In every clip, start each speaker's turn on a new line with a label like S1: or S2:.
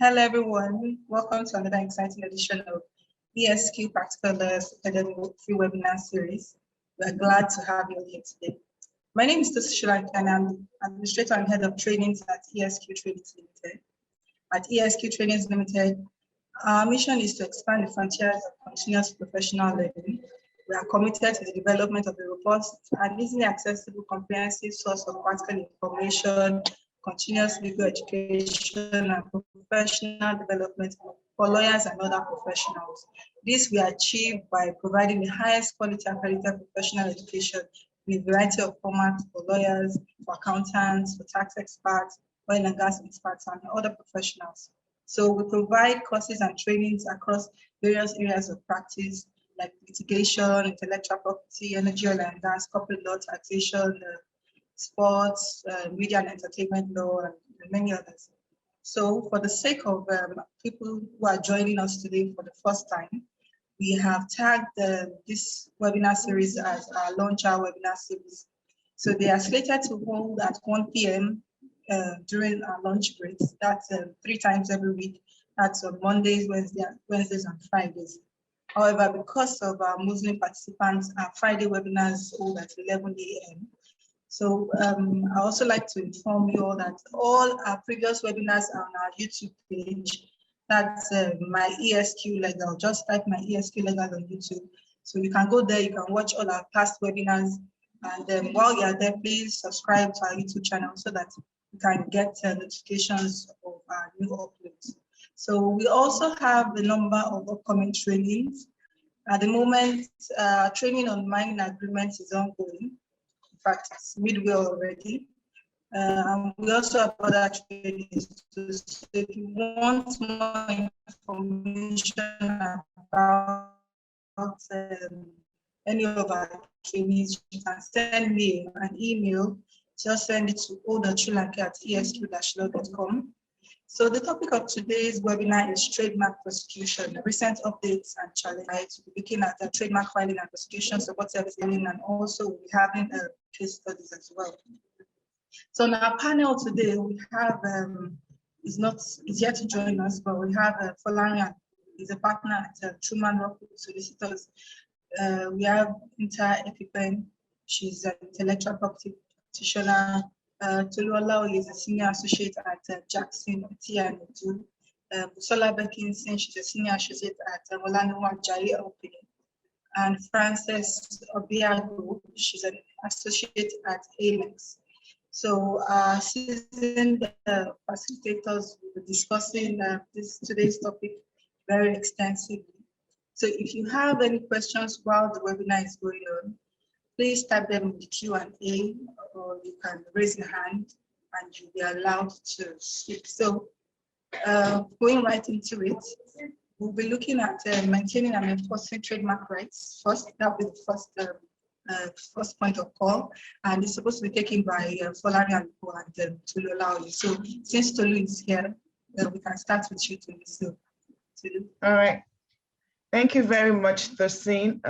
S1: Hello, everyone. Welcome to another exciting edition of ESQ Practical Lawyers Academy free webinar series. We are glad to have you here today. My name is Tushila and I'm the Administrator and Head of Trainings at ESQ Trainings Limited. At ESQ Trainings Limited, our mission is to expand the frontiers of continuous professional learning. We are committed to the development of a robust and easily accessible comprehensive source of practical information, continuous legal education, and professional development for lawyers and other professionals. This we achieve by providing the highest quality accredited professional education with a variety of formats for lawyers, for accountants, for tax experts, oil and gas experts, and other professionals. So we provide courses and trainings across various areas of practice like litigation, intellectual property, energy, oil and gas, corporate law, taxation, sports, media and entertainment law, and many others. So for the sake of people who are joining us today for the first time, we have tagged this webinar series as our launch our webinar series. So they are slated to hold at 1 p.m. During our lunch breaks. That's 3 times every week. That's on Mondays, Wednesdays, and Fridays. However, because of our Muslim participants, our Friday webinars hold at 11 a.m. So I also like to inform you all that all our previous webinars are on our YouTube page. That's my ESQ Legal. Just type my ESQ Legal on YouTube. So you can go there, you can watch all our past webinars. And while you're there, please subscribe to our YouTube channel so that you can get notifications of our new uploads. So we also have a number of upcoming trainings. At the moment, training on mining agreements is ongoing. In fact, it's midway already. We also have other trainings. So if you want more information about any of our trainings, you can send me an email. Just send it to odachulanke@esq-law.com. So the topic of today's webinar is trademark prosecution, recent updates and challenges. We'll be looking at the trademark filing and prosecution support service and also we'll be having case studies as well. So on our panel today, we have, is yet to join us, but we have Folarian, he's a partner at Truman Rockwood Solicitors. We have Applicant, she's an intellectual property practitioner. Toluola is a senior associate at Jackson T&D. Busola Beckinson, she's a senior associate at Olanuwa Jai Open. And Frances Obiago, she's an associate at Alex. So seasoned facilitators will be discussing today's topic very extensively. So if you have any questions while the webinar is going on, please type them in the Q&A, or you can raise your hand and you'll be allowed to speak. So going right into it, we'll be looking at maintaining and enforcing trademark rights. First, that'll be the first point of call, and it's supposed to be taken by Folarian and Tolu. So since Tolu is here, we can start with you, Tolu. So, Tolu.
S2: All right. Thank you very much, Tosin.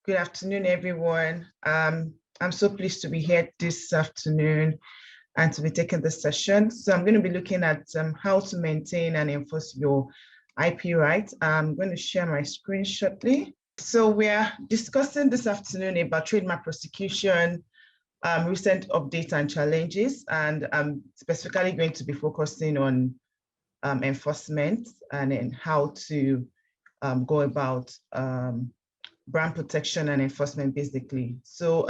S2: Good afternoon, everyone. I'm so pleased to be here this afternoon and to be taking this session. So I'm going to be looking at how to maintain and enforce your IP rights. I'm going to share my screen shortly. So we are discussing this afternoon about trademark prosecution, recent updates and challenges, and I'm specifically going to be focusing on enforcement and then how to go about brand protection and enforcement, basically. So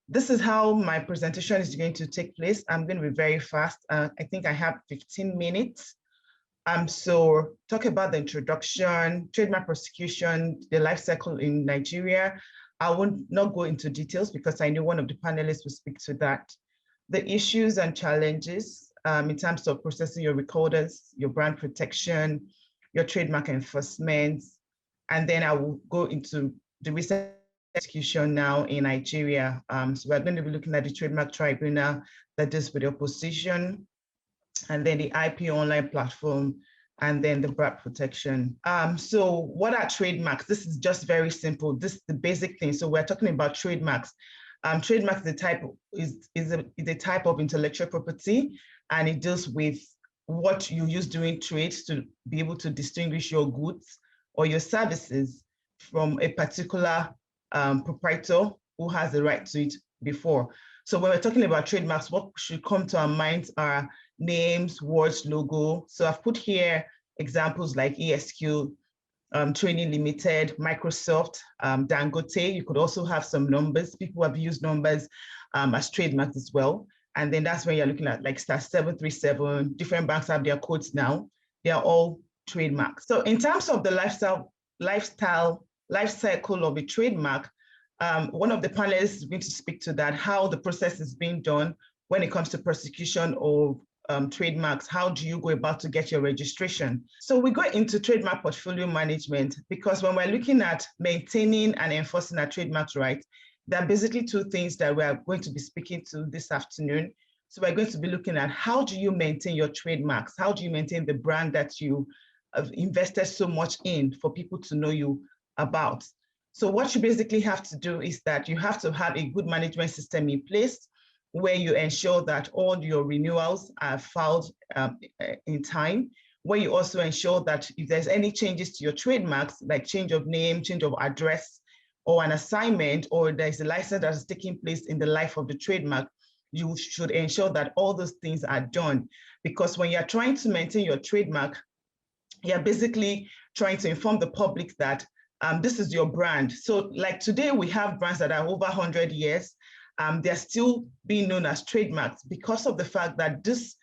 S2: this is how my presentation is going to take place. I'm going to be very fast. I think I have 15 minutes. So talk about the introduction, trademark prosecution, the life cycle in Nigeria. I will not go into details because I know one of the panelists will speak to that. The issues and challenges in terms of processing your recorders, your brand protection, your trademark enforcement, and then I will go into the recent execution now in Nigeria. So we're going to be looking at the Trademark Tribunal that deals with the opposition, and then the IP online platform, and then the brand protection. So what are trademarks? This is just very simple. This is the basic thing. So we're talking about trademarks. Trademarks is a type of intellectual property, and it deals with what you use during trades to be able to distinguish your goods or your services from a particular proprietor who has the right to it before. So when we're talking about trademarks, what should come to our minds are names, words, logo. So I've put here examples like ESQ, Training Limited, Microsoft, Dangote. You could also have some numbers. People have used numbers as trademarks as well. And then that's when you're looking at like star 737. Different banks have their codes now. They are all trademarks. So in terms of the life cycle of a trademark, one of the panelists is going to speak to that, how the process is being done when it comes to prosecution of trademarks. How do you go about to get your registration? So we go into trademark portfolio management because when we're looking at maintaining and enforcing our trademark rights, there are basically two things that we are going to be speaking to this afternoon. So we're going to be looking at how do you maintain your trademarks? How do you maintain the brand that you have invested so much in for people to know you about? So what you basically have to do is that you have to have a good management system in place where you ensure that all your renewals are filed in time, where you also ensure that if there's any changes to your trademarks, like change of name, change of address, or an assignment, or there's a license that is taking place in the life of the trademark, you should ensure that all those things are done. Because when you're trying to maintain your trademark, you're basically trying to inform the public that this is your brand. So like today, we have brands that are over 100 years. They're still being known as trademarks because of the fact that this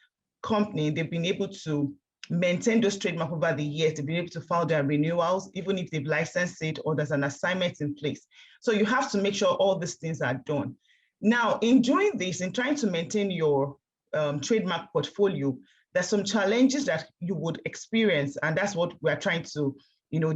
S2: company, they've been able to maintain those trademarks over the years. They've been able to file their renewals, even if they've licensed it or there's an assignment in place. So you have to make sure all these things are done. Now, in doing this, in trying to maintain your trademark portfolio, there's some challenges that you would experience, and that's what we're trying to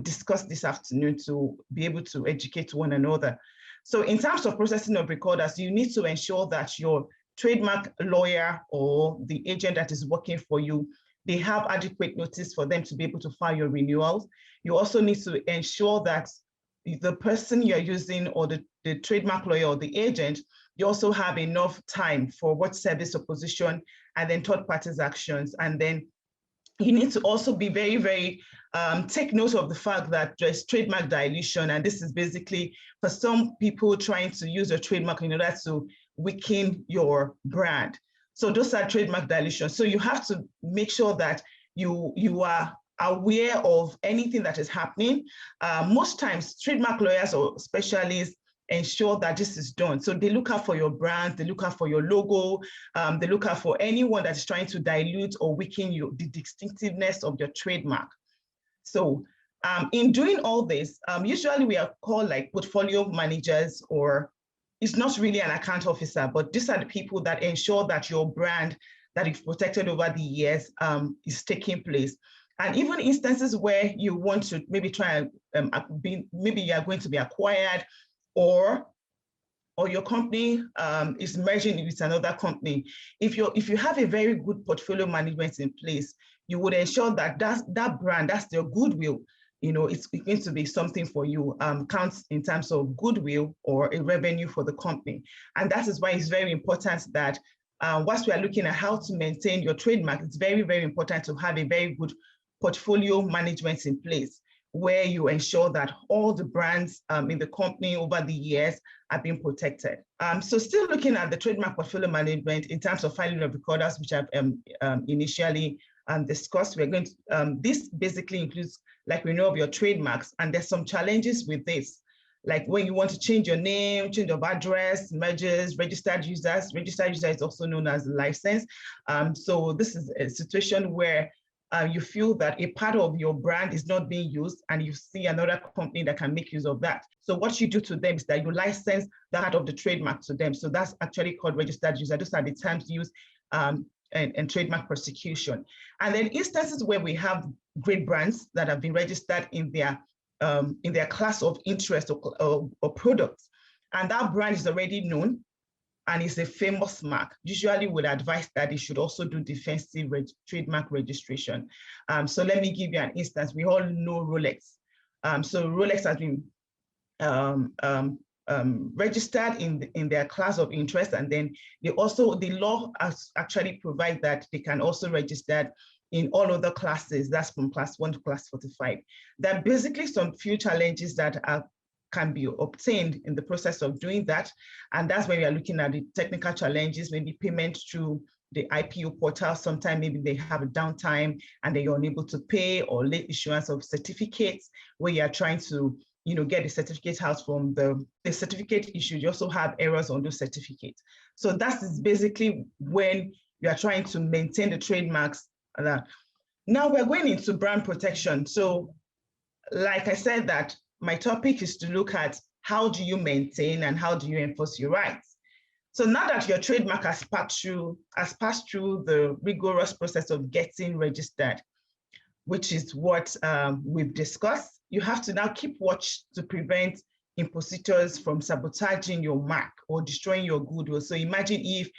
S2: discuss this afternoon to be able to educate one another. So in terms of processing of recorders, you need to ensure that your trademark lawyer or the agent that is working for you, they have adequate notice for them to be able to file your renewals. You also need to ensure that the person you're using or the trademark lawyer or the agent, you also have enough time for what service opposition and then third parties actions. And then you need to also be very, very, take note of the fact that there's trademark dilution. And this is basically for some people trying to use a trademark in order to weaken your brand. So those are trademark dilution. So you have to make sure that you are aware of anything that is happening. Most times, trademark lawyers or specialists ensure that this is done. So they look out for your brand, they look out for your logo, they look out for anyone that is trying to dilute or weaken the distinctiveness of your trademark. So in doing all this, usually we are called like portfolio managers, or it's not really an account officer, but these are the people that ensure that your brand that is protected over the years is taking place. And even instances where you want to maybe try and maybe you are going to be acquired, or your company is merging with another company. If you have a very good portfolio management in place, you would ensure that that brand, that's their goodwill, it's going to be something for you, counts in terms of goodwill or a revenue for the company. And that is why it's very important that whilst we are looking at how to maintain your trademark, it's very, very important to have a very good portfolio management in place, where you ensure that all the brands in the company over the years are being protected. So still looking at the trademark portfolio management in terms of filing of recorders, which I've initially discussed, we're going to, this basically includes like renewal of your trademarks, and there's some challenges with this. Like when you want to change your name, change of address, mergers, registered user is also known as license. So this is a situation where you feel that a part of your brand is not being used and you see another company that can make use of that. So what you do to them is that you license that of the trademark to them. So that's actually called registered user. Those are the terms used in trademark prosecution. And then instances where we have great brands that have been registered in their class of interest or products, and that brand is already known and it's a famous mark, usually would advise that it should also do defensive trademark registration. So let me give you an instance. We all know Rolex. So Rolex has been registered in their class of interest, and then the law actually provide that they can also register in all other classes, that's from class 1 to class 45. There are basically some few challenges that can be obtained in the process of doing that. And that's when we are looking at the technical challenges, maybe payment through the IPO portal. Sometimes maybe they have a downtime and they're unable to pay, or late issuance of certificates where you are trying to get the certificate out from the certificate issue. You also have errors on those certificates. So that is basically when you are trying to maintain the trademarks. Now we're going into brand protection. So like I said, that my topic is to look at how do you maintain and how do you enforce your rights. So now that your trademark has passed through the rigorous process of getting registered, which is what we've discussed, you have to now keep watch to prevent impositors from sabotaging your mark or destroying your goodwill. So imagine if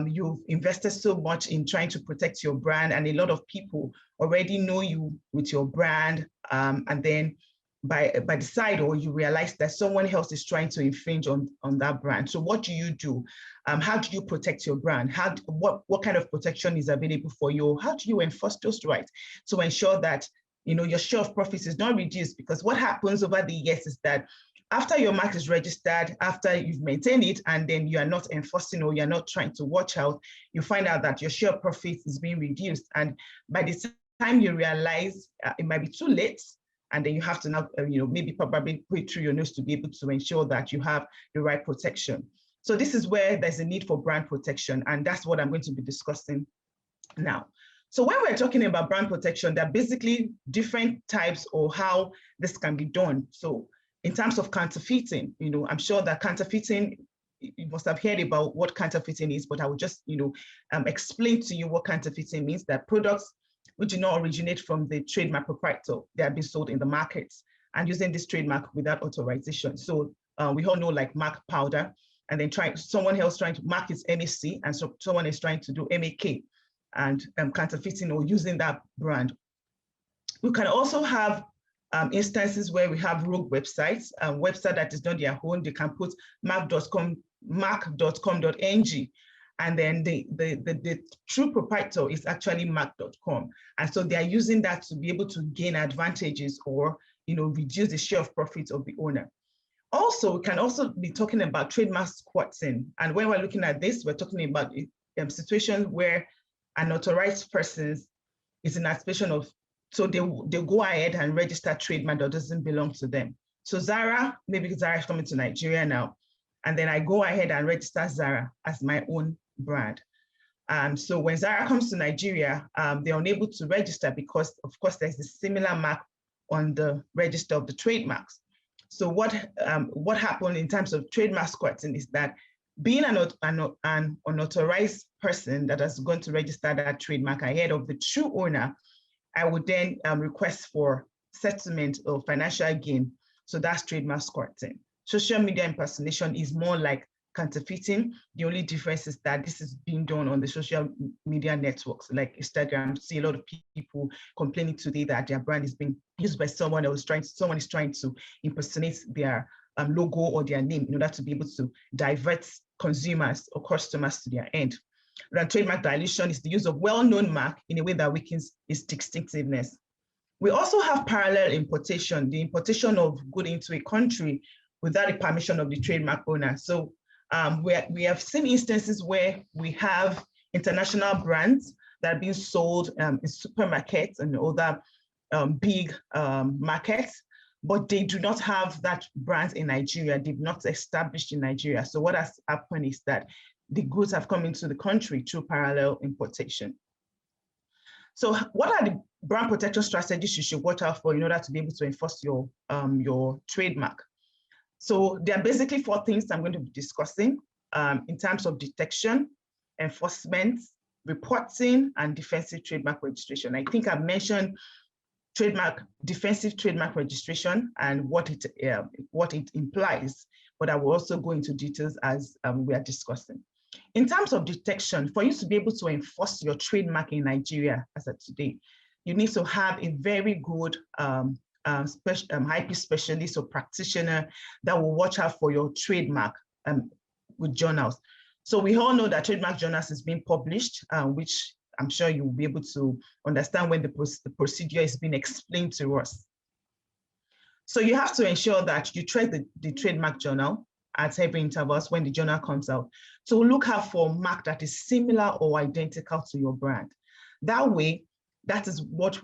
S2: you've invested so much in trying to protect your brand, and a lot of people already know you with your brand, and then by the side, or you realize that someone else is trying to infringe on that brand. So what do you do? How do you protect your brand? What kind of protection is available for you? How do you enforce those rights to ensure that your share of profits is not reduced? Because what happens over the years is that after your mark is registered, after you've maintained it, and then you are not enforcing or you're not trying to watch out, you find out that your share of profits is being reduced. And by the time you realize, it might be too late. And then you have to now, maybe probably put through your nose to be able to ensure that you have the right protection. So this is where there's a need for brand protection. And that's what I'm going to be discussing now. So when we're talking about brand protection, there are basically different types of how this can be done. So in terms of counterfeiting, I'm sure that counterfeiting, you must have heard about what counterfeiting is, but I will just, explain to you what counterfeiting means. That products which do not originate from the trademark proprietor, they are being sold in the markets and using this trademark without authorization. So we all know, like MAC powder, and then someone else trying to mark its MAC, and so someone is trying to do MAK, and counterfeiting or using that brand. We can also have instances where we have rogue websites, website that is not their own. They can put mark.com.ng, and then the true proprietor is actually mark.com. And so they are using that to be able to gain advantages or reduce the share of profits of the owner. Also, we can also be talking about trademark squatting. And when we're looking at this, we're talking about situations where an authorized person is in a situation of, so they go ahead and register a trademark that doesn't belong to them. So Zara, maybe Zara is coming to Nigeria now, and then I go ahead and register Zara as my own brand. So when Zara comes to Nigeria, they're unable to register because, of course, there's a similar mark on the register of the trademarks. So what happened in terms of trademark squatting is that being an unauthorized person that is going to register that trademark ahead of the true owner, I would then request for settlement of financial gain. So that's trademark squatting. Social media impersonation is more like counterfeiting. The only difference is that this is being done on the social media networks like Instagram. See a lot of people complaining today that their brand is being used by someone else, someone is trying to impersonate their logo or their name in order to be able to divert consumers or customers to their end. And trademark dilution is the use of well-known mark in a way that weakens its distinctiveness. We also have parallel importation, the importation of goods into a country without the permission of the trademark owner. So we have seen instances where we have international brands that are being sold in supermarkets and other big markets, but they do not have that brand in Nigeria. They've not established in Nigeria. So what has happened is that the goods have come into the country through parallel importation. So what are the brand protection strategies you should watch out for in order to be able to enforce your trademark? So there are basically 4 things I'm going to be discussing in terms of detection, enforcement, reporting, and defensive trademark registration. I think I've mentioned defensive trademark registration and what it implies, but I will also go into details as we are discussing. In terms of detection, for you to be able to enforce your trademark in Nigeria as of today, you need to have a very good IP specialist or practitioner that will watch out for your trademark with journals. So we all know that trademark journals is being published, which I'm sure you will be able to understand when the procedure is being explained to us. So you have to ensure that you check the trademark journal at every intervals when the journal comes out. So look out for a mark that is similar or identical to your brand. That way, that is what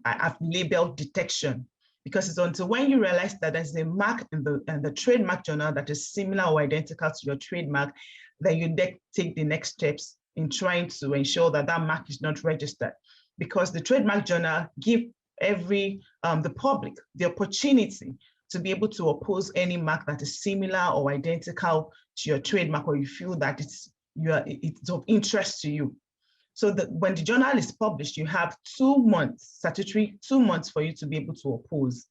S2: I've labeled detection, because it's until when you realize that there's a mark in the trademark journal that is similar or identical to your trademark, that you take the next steps in trying to ensure that that mark is not registered, because the trademark journal give the public the opportunity to be able to oppose any mark that is similar or identical to your trademark, or you feel that it's of interest to you. So that when the journal is published, you have 2 months, statutory 2 months for you to be able to oppose.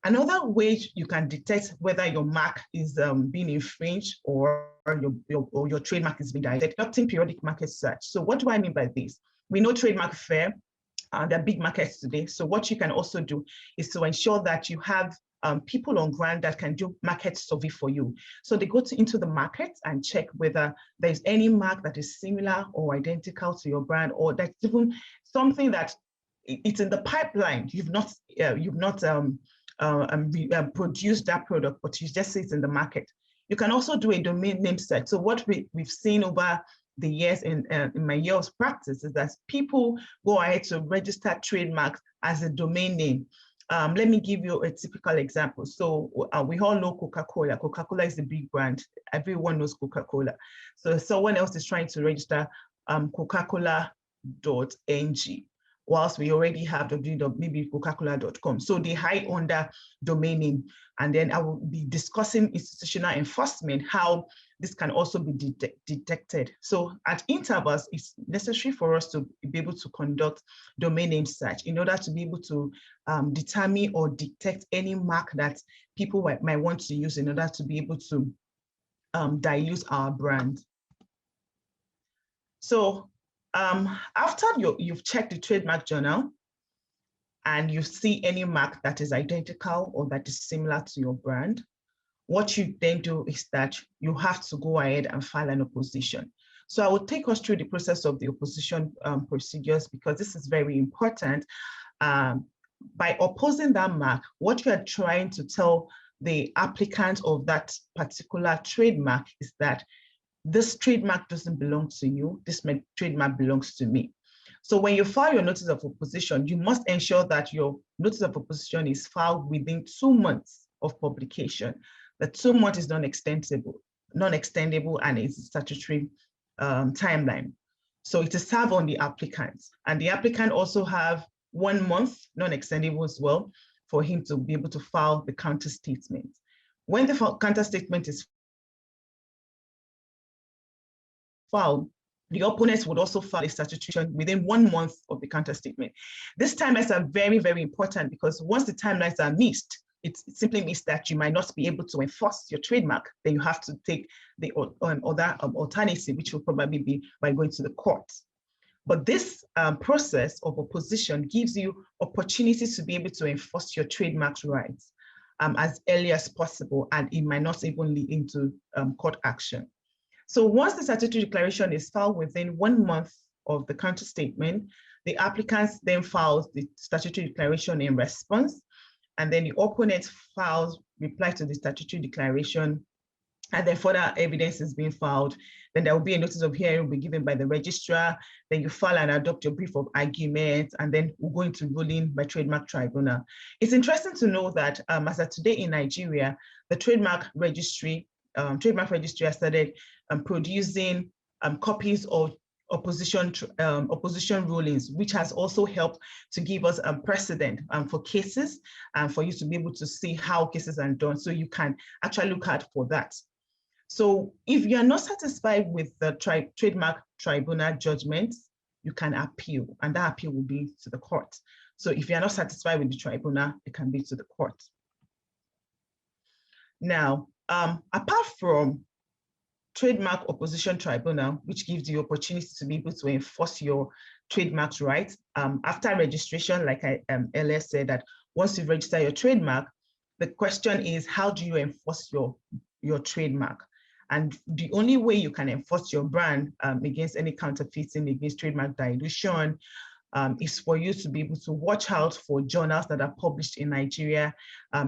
S2: Another way you can detect whether your mark is being infringed or your trademark is being directed, conducting periodic market search. So what do I mean by this? We know trademark fair, there are big markets today. So what you can also do is to ensure that you have people on ground that can do market survey for you. So they go into the market and check whether there's any mark that is similar or identical to your brand, or that's even something that it's in the pipeline. You've not produced that product, but you just see it in the market. You can also do a domain name search. So what we've seen over the years in my year of practice is that people go ahead to register trademarks as a domain name. Let me give you a typical example. So we all know Coca-Cola. Coca-Cola is the big brand. Everyone knows Coca-Cola. So someone else is trying to register Coca-Cola.ng, whilst we already have maybe Coca-Cola.com. So they hide under domain name. And then I will be discussing institutional enforcement, how this can also be detected. So at intervals, it's necessary for us to be able to conduct domain name search in order to be able to determine or detect any mark that people might want to use in order to be able to dilute our brand. So after you've checked the trademark journal and you see any mark that is identical or that is similar to your brand, what you then do is that you have to go ahead and file an opposition. So I will take us through the process of the opposition procedures, because this is very important. By opposing that mark, what you are trying to tell the applicant of that particular trademark is that this trademark doesn't belong to you, this trademark belongs to me. So when you file your notice of opposition, you must ensure that your notice of opposition is filed within 2 months of publication. The 2 months is non-extendable, and it's a statutory timeline. So it is served on the applicant, and the applicant also have 1 month, non-extendable as well, for him to be able to file the counter statement. When the counter statement is filed, the opponents would also file a statutory within 1 month of the counter statement. These timelines are very, very important, because once the timelines are missed, it simply means that you might not be able to enforce your trademark. Then you have to take the other alternative, which will probably be by going to the court. But this process of opposition gives you opportunities to be able to enforce your trademark rights as early as possible, and it might not even lead into court action. So once the statutory declaration is filed within 1 month of the counter statement, the applicant then files the statutory declaration in response, and then the opponent files reply to the statutory declaration, and then further evidence is being filed. Then there will be a notice of hearing will be given by the registrar. Then you file and adopt your brief of argument, and then we'll go into ruling by Trademark Tribunal. It's interesting to know that as of today in Nigeria, the Trademark Registry has started producing copies of opposition rulings, which has also helped to give us a precedent for cases and for you to be able to see how cases are done. So you can actually look out for that. So if you are not satisfied with the Trademark Tribunal judgment, you can appeal, and that appeal will be to the court. So if you are not satisfied with the tribunal, it can be to the court. Now, apart from Trademark Opposition Tribunal, which gives you opportunity to be able to enforce your trademark rights. After registration, like I earlier said, that once you register your trademark, the question is, how do you enforce your trademark? And the only way you can enforce your brand against any counterfeiting, against trademark dilution, is for you to be able to watch out for journals that are published in Nigeria,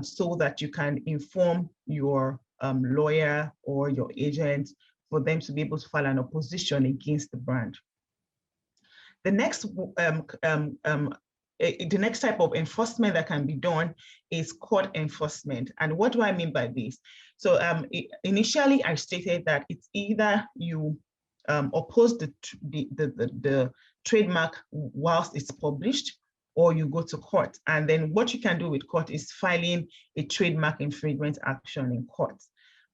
S2: so that you can inform your lawyer or your agent for them to be able to file an opposition against the brand. The next type of enforcement that can be done is court enforcement. And what do I mean by this? So initially I stated that it's either you oppose the trademark whilst it's published, or you go to court. And then what you can do with court is filing a trademark infringement action in court.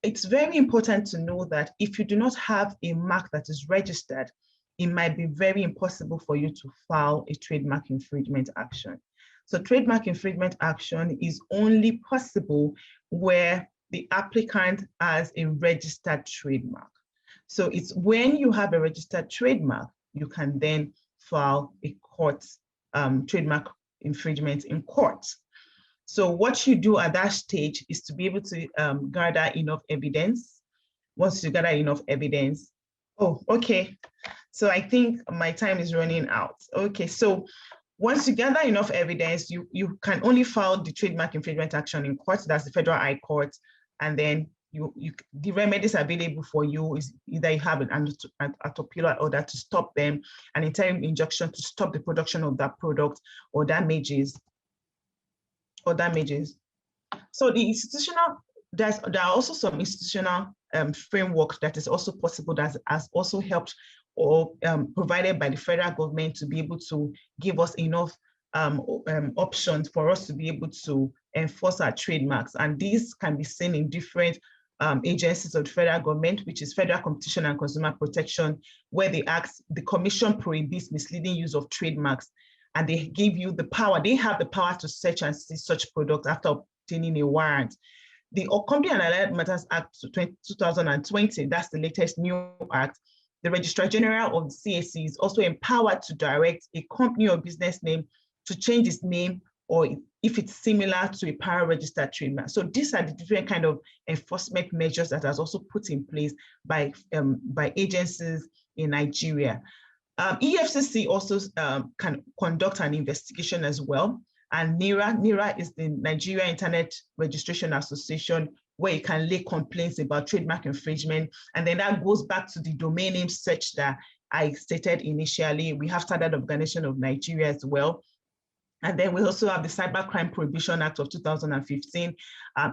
S2: It's very important to know that if you do not have a mark that is registered, it might be very impossible for you to file a trademark infringement action. So trademark infringement action is only possible where the applicant has a registered trademark. So it's when you have a registered trademark, you can then file a court trademark infringement in court. So what you do at that stage is to be able to gather enough evidence. Once you gather enough evidence, oh, okay. So I think my time is running out. Okay, so once you gather enough evidence, you can only file the trademark infringement action in court. That's the Federal High Court. And then the remedies available for you is either you have an appeal order to stop them, an interim injunction to stop the production of that product, or damages. So the institutional, there are also some institutional framework that is also possible, that has also helped or provided by the federal government to be able to give us enough options for us to be able to enforce our trademarks. And these can be seen in different agencies of the federal government, which is Federal Competition and Consumer Protection, where the Commission prohibits misleading use of trademarks, and they give you the power. They have the power to search and see such products after obtaining a warrant. The Company and Allied Matters Act 2020, that's the latest new act. The Registrar General of the CAC is also empowered to direct a company or business name to change its name, or if it's similar to a para-registered trademark. So these are the different kind of enforcement measures that has also put in place by agencies in Nigeria. EFCC also can conduct an investigation as well. And NIRA is the Nigeria Internet Registration Association, where you can lay complaints about trademark infringement. And then that goes back to the domain name search that I stated initially. We have Standard Organization of Nigeria as well. And then we also have the Cybercrime Prohibition Act of 2015,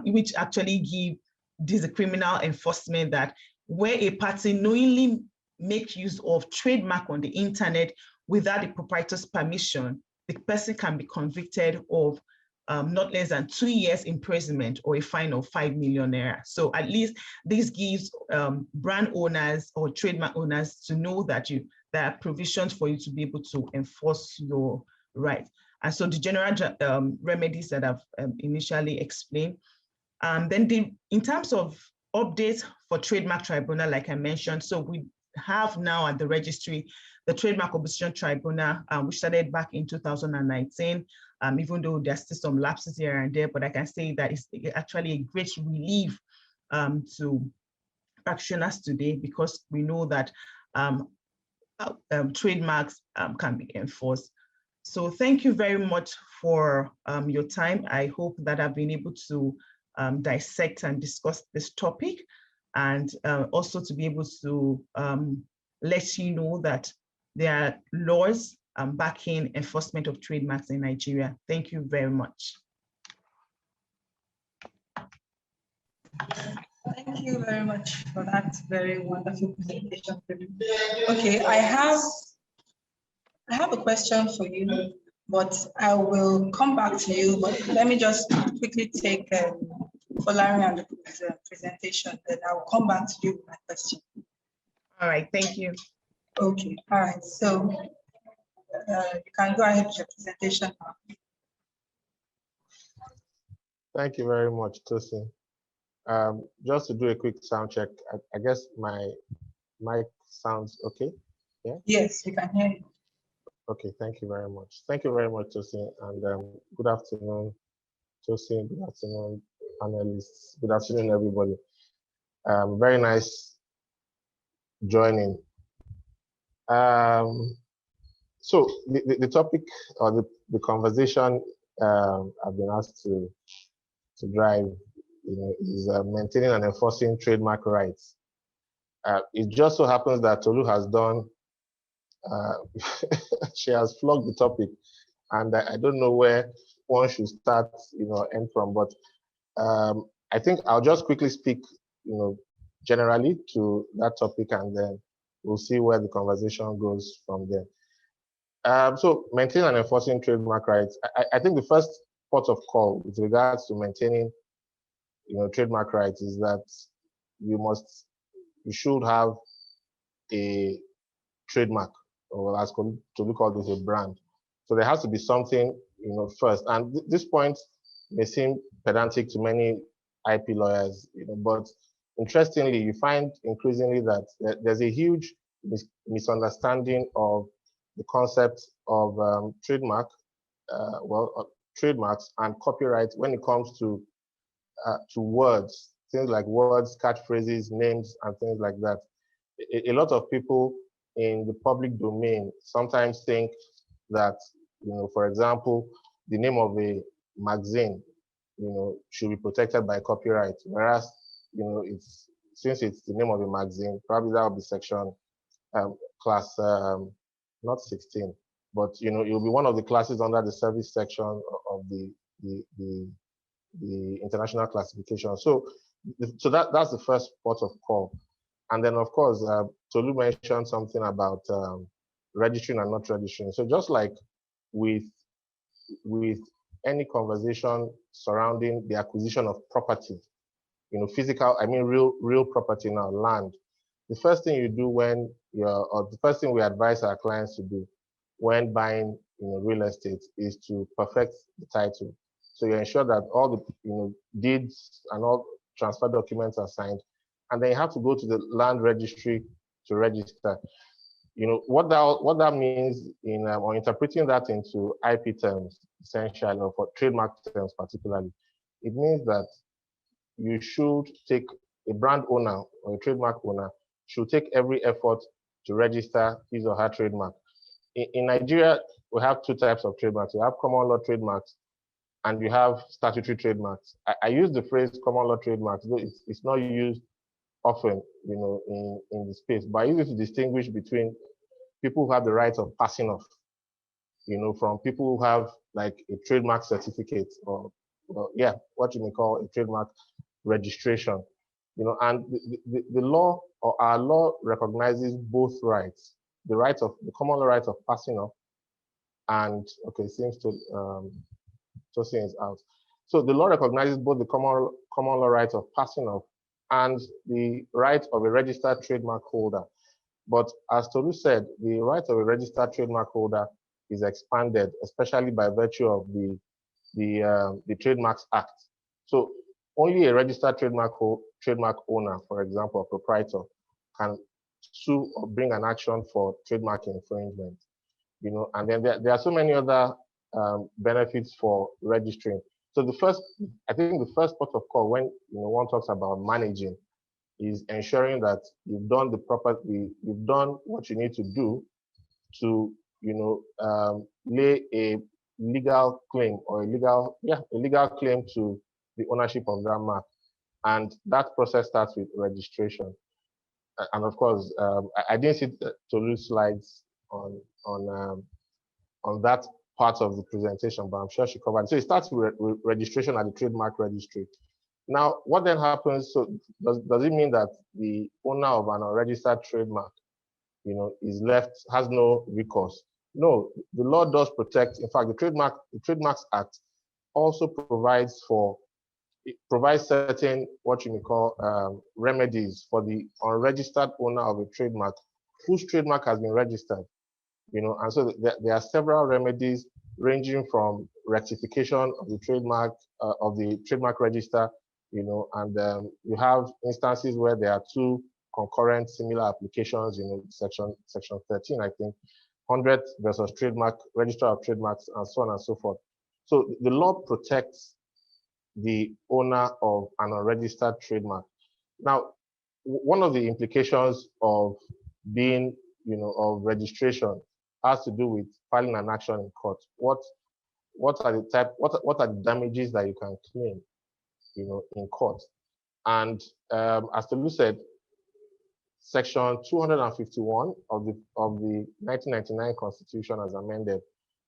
S2: which actually gives a criminal enforcement that where a party knowingly make use of trademark on the internet without the proprietor's permission, the person can be convicted of not less than 2 years imprisonment or a fine of 5 million naira. So at least this gives brand owners or trademark owners to know that there are provisions for you to be able to enforce your right. And so the general remedies that I've initially explained. Then in terms of updates for Trademark Tribunal, like I mentioned, so we have now at the registry the Trademark Opposition Tribunal, which started back in 2019, even though there's still some lapses here and there, but I can say that it's actually a great relief to practitioners today, because we know that trademarks can be enforced. So thank you very much for your time. I hope that I've been able to dissect and discuss this topic, and also to be able to let you know that there are laws backing enforcement of trademarks in Nigeria. Thank you very much.
S1: Thank you very much for that very wonderful presentation. Okay, I have a question for you, but I will come back to you. But let me just quickly take following on the presentation, then I will come back to you with my question.
S2: All right, thank you.
S1: Okay, all right. So you can go ahead with your presentation now.
S3: Thank you very much, Tosin. Just to do a quick sound check, I guess my mic sounds okay. Yeah.
S1: Yes, we can hear you.
S3: Okay, thank you very much. Thank you very much, Tosin, and good afternoon, Tosin. Good afternoon, panelists. Good afternoon, everybody. Very nice joining. So the topic or the conversation I've been asked to drive, is maintaining and enforcing trademark rights. It just so happens that Tolu has done, she has flogged the topic, and I don't know where one should start, end from, but I think I'll just quickly speak, generally to that topic, and then we'll see where the conversation goes from there. So maintaining and enforcing trademark rights. I think the first port of call with regards to maintaining, trademark rights is that you should have a trademark, or as we call this, a brand. So there has to be something, first. And this point may seem pedantic to many IP lawyers, but interestingly, you find increasingly that there's a huge misunderstanding of the concept of trademarks and copyright when it comes to words, things like words, catchphrases, names, and things like that. A lot of people in the public domain sometimes think that, for example, the name of a magazine, should be protected by copyright, whereas, since it's the name of a magazine, probably that will be section class, not 16, but it'll be one of the classes under the service section of the international classification. So that's the first port of call. And then, of course, Tolu mentioned something about registering and not registering. So just like with any conversation surrounding the acquisition of property, physical, real property now, land, the first thing you do the first thing we advise our clients to do when buying, real estate is to perfect the title. So you ensure that all the, deeds and all transfer documents are signed, and then you have to go to the land registry to register. What that means or interpreting that into IP terms, essentially, or for trademark terms particularly, it means that you should take a brand owner or a trademark owner should take every effort to register his or her trademark. In Nigeria, we have two types of trademarks. We have common law trademarks, and you have statutory trademarks. I use the phrase common law trademarks, though it's not used often, in the space, but I use it to distinguish between people who have the right of passing off, from people who have like a trademark certificate or what you may call a trademark registration, and the law or our law recognizes both rights, the common law right of passing off, and it seems to Tosin is out. So the law recognizes both the common law right of passing off and the right of a registered trademark holder. But as Tolu said, the right of a registered trademark holder is expanded, especially by virtue of the Trademarks Act. So only a registered trademark owner, for example, a proprietor, can sue or bring an action for trademark infringement. And then there are so many other benefits for registering. So I think the first port of call when one talks about managing is ensuring that you've done you've done what you need to do to lay a legal claim or a legal claim to the ownership of that mark, and that process starts with registration. And of course, I didn't see Tolu's slides on that part of the presentation, but I'm sure she covered it. So it starts with registration at the Trademark Registry. Now, what then happens? So does it mean that the owner of an unregistered trademark, has no recourse? No, the law does protect. In fact, the Trademarks Act also provides certain what you may call remedies for the unregistered owner of a trademark whose trademark has been registered. And so there are several remedies ranging from rectification of the trademark register, and you have instances where there are two concurrent similar applications, section 13, I think, 100 versus Registrar of Trademarks, and so on and so forth. So the law protects the owner of an unregistered trademark. Now, one of the implications of being, of registration has to do with filing an action in court. What are the damages that you can claim, in court? And as Tolu said, Section 251 of the 1999 Constitution, as amended,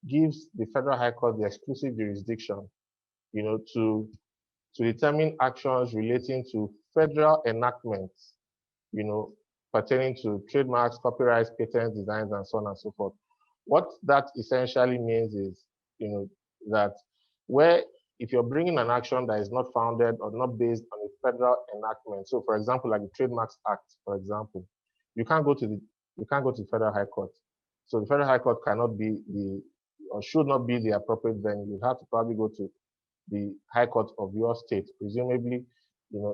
S3: gives the Federal High Court the exclusive jurisdiction, to determine actions relating to federal enactments, pertaining to trademarks, copyrights, patents, designs, and so on and so forth. What that essentially means is, that if you're bringing an action that is not founded or not based on a federal enactment, so for example, like the Trademarks Act, for example, you can't go to the Federal High Court. So the Federal High Court cannot be or should not be the appropriate venue. You have to probably go to the High Court of your state. Presumably,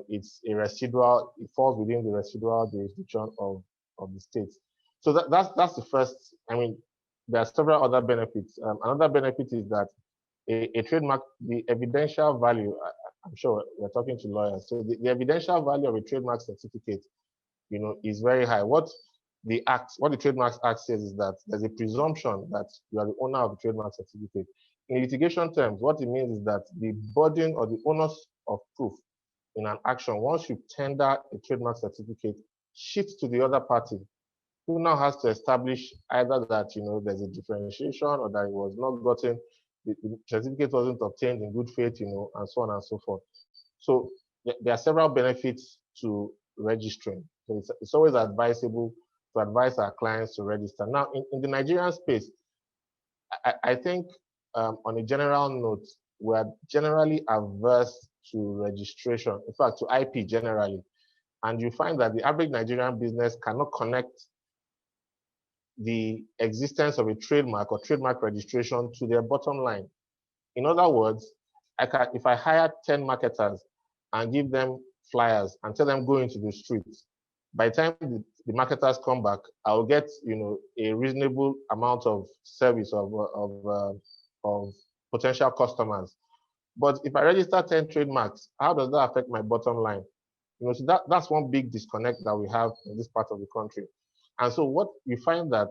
S3: it's a residual, it falls within the residual jurisdiction of the state. So that's the first. I mean, there are several other benefits. Another benefit is that a trademark, the evidential value, I'm sure we're talking to lawyers, so the evidential value of a trademark certificate, is very high. What the Trademarks Act says is that there's a presumption that you are the owner of the trademark certificate. In litigation terms, what it means is that the burden or the onus of proof in an action, once you tender a trademark certificate, shifts to the other party, who now has to establish either that there's a differentiation or that it was not gotten, the certificate wasn't obtained in good faith, and so on and so forth. So there are several benefits to registering. So it's always advisable to advise our clients to register. Now, in the Nigerian space, I think on a general note, we're generally averse to registration, in fact, to IP generally. And you find that the average Nigerian business cannot connect the existence of a trademark or trademark registration to their bottom line. In other words, if I hire 10 marketers and give them flyers and tell them go into the streets, by the time the marketers come back, I'll get a reasonable amount of service of potential customers. But if I register 10 trademarks, how does that affect my bottom line? So that's one big disconnect that we have in this part of the country. And so what you find that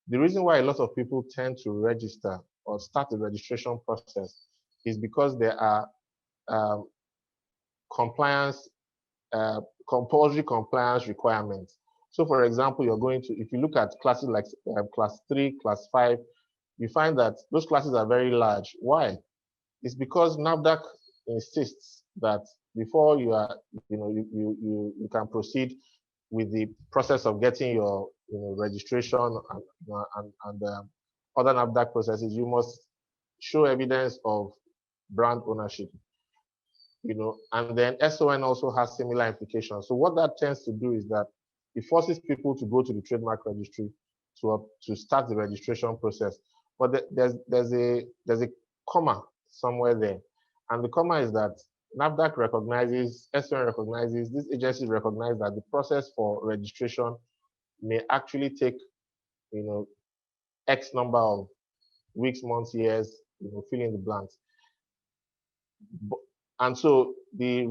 S3: the reason why a lot of people tend to register or start the registration process is because there are compulsory compliance requirements. So for example, if you look at classes like class 3, class 5, you find that those classes are very large. Why? It's because NAFDAC insists that before you can proceed with the process of getting your registration and other NAFDAC processes, you must show evidence of brand ownership. And then SON also has similar implications. So what that tends to do is that it forces people to go to the trademark registry to start the registration process. But there's a comma somewhere there, and the comma is that NAFDAC recognizes, SON recognizes, these agencies recognize that the process for registration may actually take, X number of weeks, months, years, fill in the blanks. And so the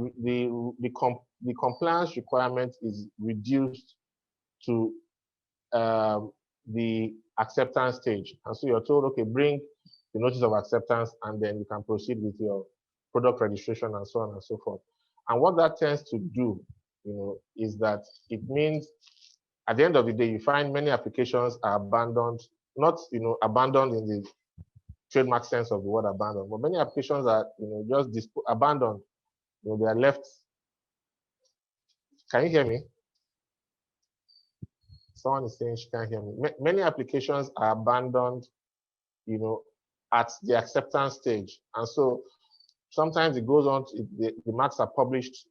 S3: compliance requirement is reduced to the acceptance stage. And so you're told, okay, bring the notice of acceptance, and then you can proceed with your product registration and so on and so forth. And what that tends to do, is that it means at the end of the day, you find many applications are abandoned, not, abandoned in the trademark sense of the word abandoned, but many applications are, just abandoned. They are left. Can you hear me? Someone is saying she can't hear me. Many applications are abandoned, at the acceptance stage. And so sometimes it goes on, the marks are published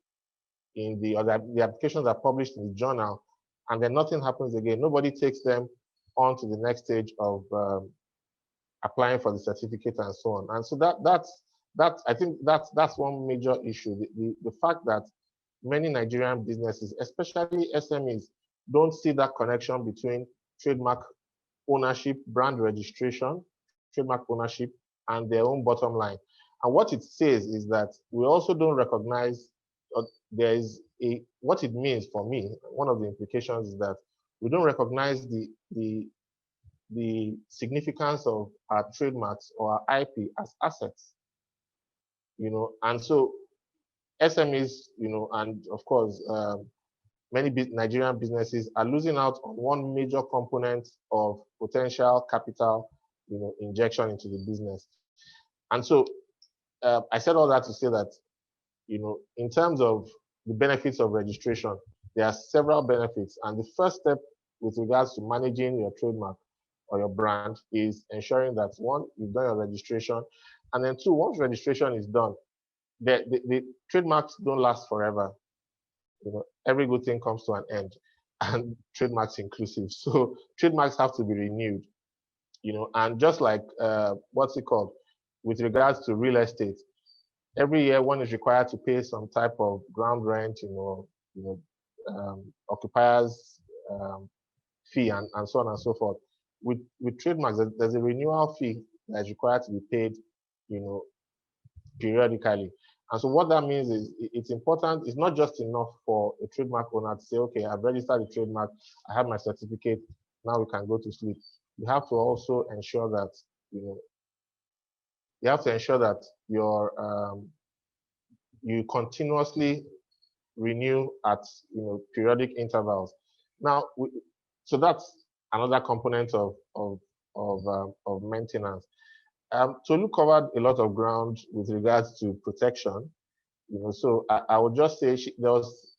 S3: the applications are published in the journal, and then nothing happens again. Nobody takes them on to the next stage of applying for the certificate and so on. And so I think that's one major issue. The fact that many Nigerian businesses, especially SMEs, don't see that connection between trademark ownership, brand registration, trademark ownership, and their own bottom line. And what it says is that we also don't recognize, there is what it means for me, one of the implications is that we don't recognize the significance of our trademarks or our IP as assets, and so SMEs, and of course, many Nigerian businesses are losing out on one major component of potential capital, injection into the business. And so I said all that to say that, in terms of the benefits of registration, there are several benefits. And the first step with regards to managing your trademark or your brand is ensuring that, one, you've done your registration. And then two, once registration is done, the trademarks don't last forever. Every good thing comes to an end, and trademarks inclusive. So trademarks have to be renewed, and just like what's it called, with regards to real estate, every year one is required to pay some type of ground rent, occupiers fee, and so on and so forth. With trademarks, there's a renewal fee that is required to be paid, periodically. And so what that means is it's important. It's not just enough for a trademark owner to say, okay, I've registered a trademark, I have my certificate, now we can go to sleep. You have to also ensure that, you continuously renew at, periodic intervals. Now, so that's another component of maintenance. Tolu covered a lot of ground with regards to protection, so I would just say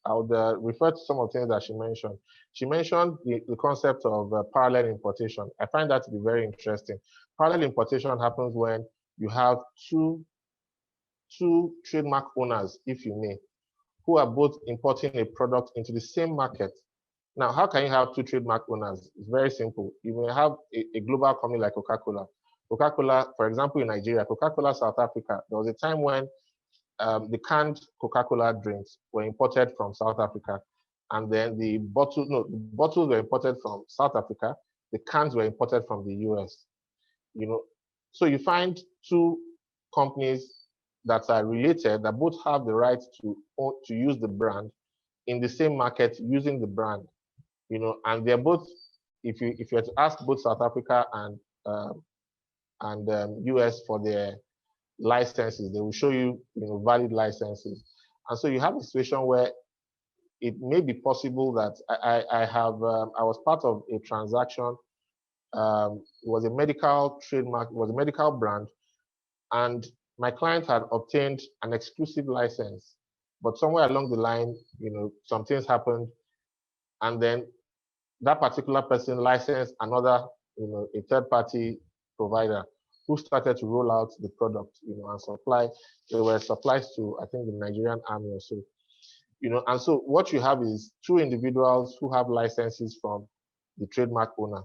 S3: I would refer to some of the things that she mentioned. She mentioned the concept of parallel importation. I find that to be very interesting. Parallel importation happens when you have two trademark owners, if you may, who are both importing a product into the same market. Now, how can you have two trademark owners? It's very simple. You may have a global company like Coca-Cola. Coca-Cola, for example, in Nigeria, Coca-Cola South Africa, there was a time when the canned Coca-Cola drinks were imported from South Africa, and then the bottles were imported from South Africa, the cans were imported from the US. So you find two companies that are related, that both have the right to use the brand in the same market using the brand, and they're both, if you were to ask both South Africa and US for their licenses, they will show you, valid licenses. And so you have a situation where it may be possible that I was part of a transaction. It was a medical trademark, it was a medical brand, and my client had obtained an exclusive license, but somewhere along the line, some things happened, and then that particular person licensed another, a third-party provider who started to roll out the product, and supply. There were supplies to, I think, the Nigerian army or so, and so what you have is two individuals who have licenses from the trademark owner,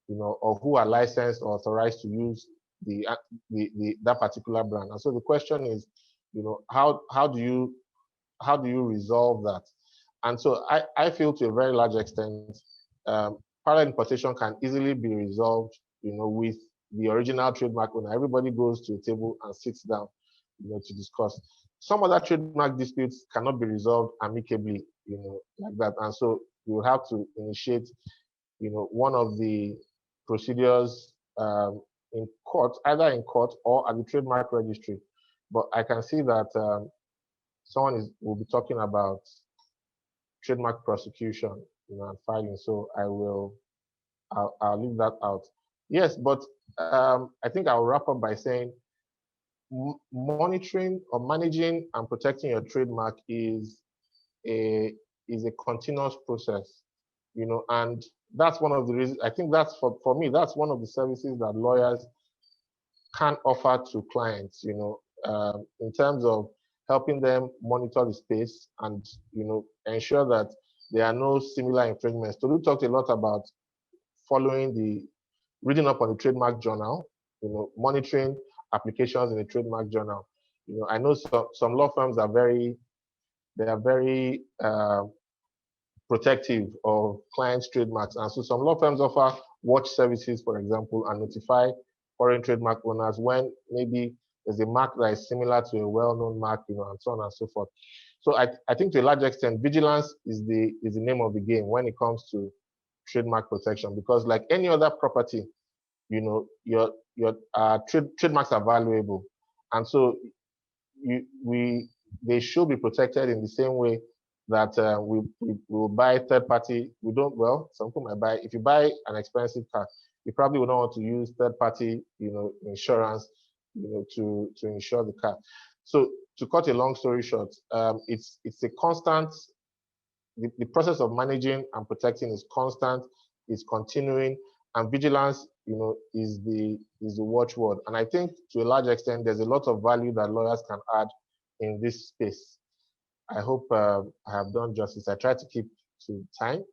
S3: or who are licensed or authorized to use that particular brand. And so the question is, how do you resolve that? And so I feel to a very large extent, parallel importation can easily be resolved, with the original trademark owner. Everybody goes to a table and sits down, to discuss. Some other trademark disputes cannot be resolved amicably, like that. And so you will have to initiate, one of the procedures in court, either in court or at the Trademark Registry. But I can see that someone will be talking about trademark prosecution, and filing. So I'll leave that out. Yes, but I think I'll wrap up by saying monitoring or managing and protecting your trademark is a continuous process, and that's one of the reasons. I think that's for me, that's one of the services that lawyers can offer to clients, in terms of helping them monitor the space and, ensure that there are no similar infringements. Tolu talked a lot about reading up on the trademark journal, monitoring applications in the trademark journal. I know some law firms are very protective of clients' trademarks. And so some law firms offer watch services, for example, and notify foreign trademark owners when maybe there's a mark that is similar to a well-known mark, and so on and so forth. So I think to a large extent, vigilance is the name of the game when it comes to trademark protection, because like any other property, you know, your trademarks are valuable, and so they should be protected in the same way that we will buy third party. We don't, well, some people might buy, if you buy an expensive car, you probably would not want to use third party, you know, insurance, you know, to insure the car. So to cut a long story short, it's a constant, the process of managing and protecting is constant, is continuing, and vigilance, you know, is the watchword. And I think to a large extent, there's a lot of value that lawyers can add in this space. I hope I have done justice. I try to keep to time.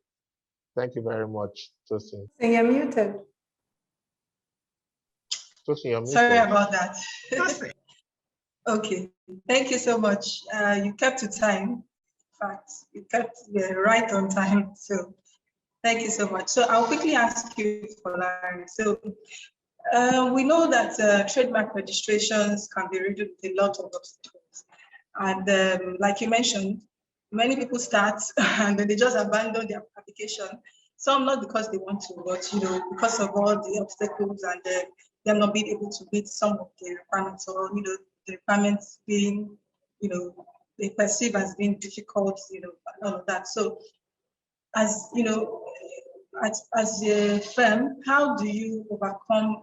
S3: Thank you very much, Tosin.
S1: So you're muted.
S3: Tosin, you're muted.
S1: Sorry about that. Okay, thank you so much. You kept to time. In fact, you kept right on time. So thank you so much. So I'll quickly ask you for Larry. So we know that trademark registrations can be riddled with a lot of obstacles. And like you mentioned, many people start and then they just abandon their application. Some not because they want to, but you know, because of all the obstacles and them not being able to meet some of the requirements, or you know, the requirements being, you know, they perceive as being difficult, you know, and all of that. So, as you know, as a firm, how do you overcome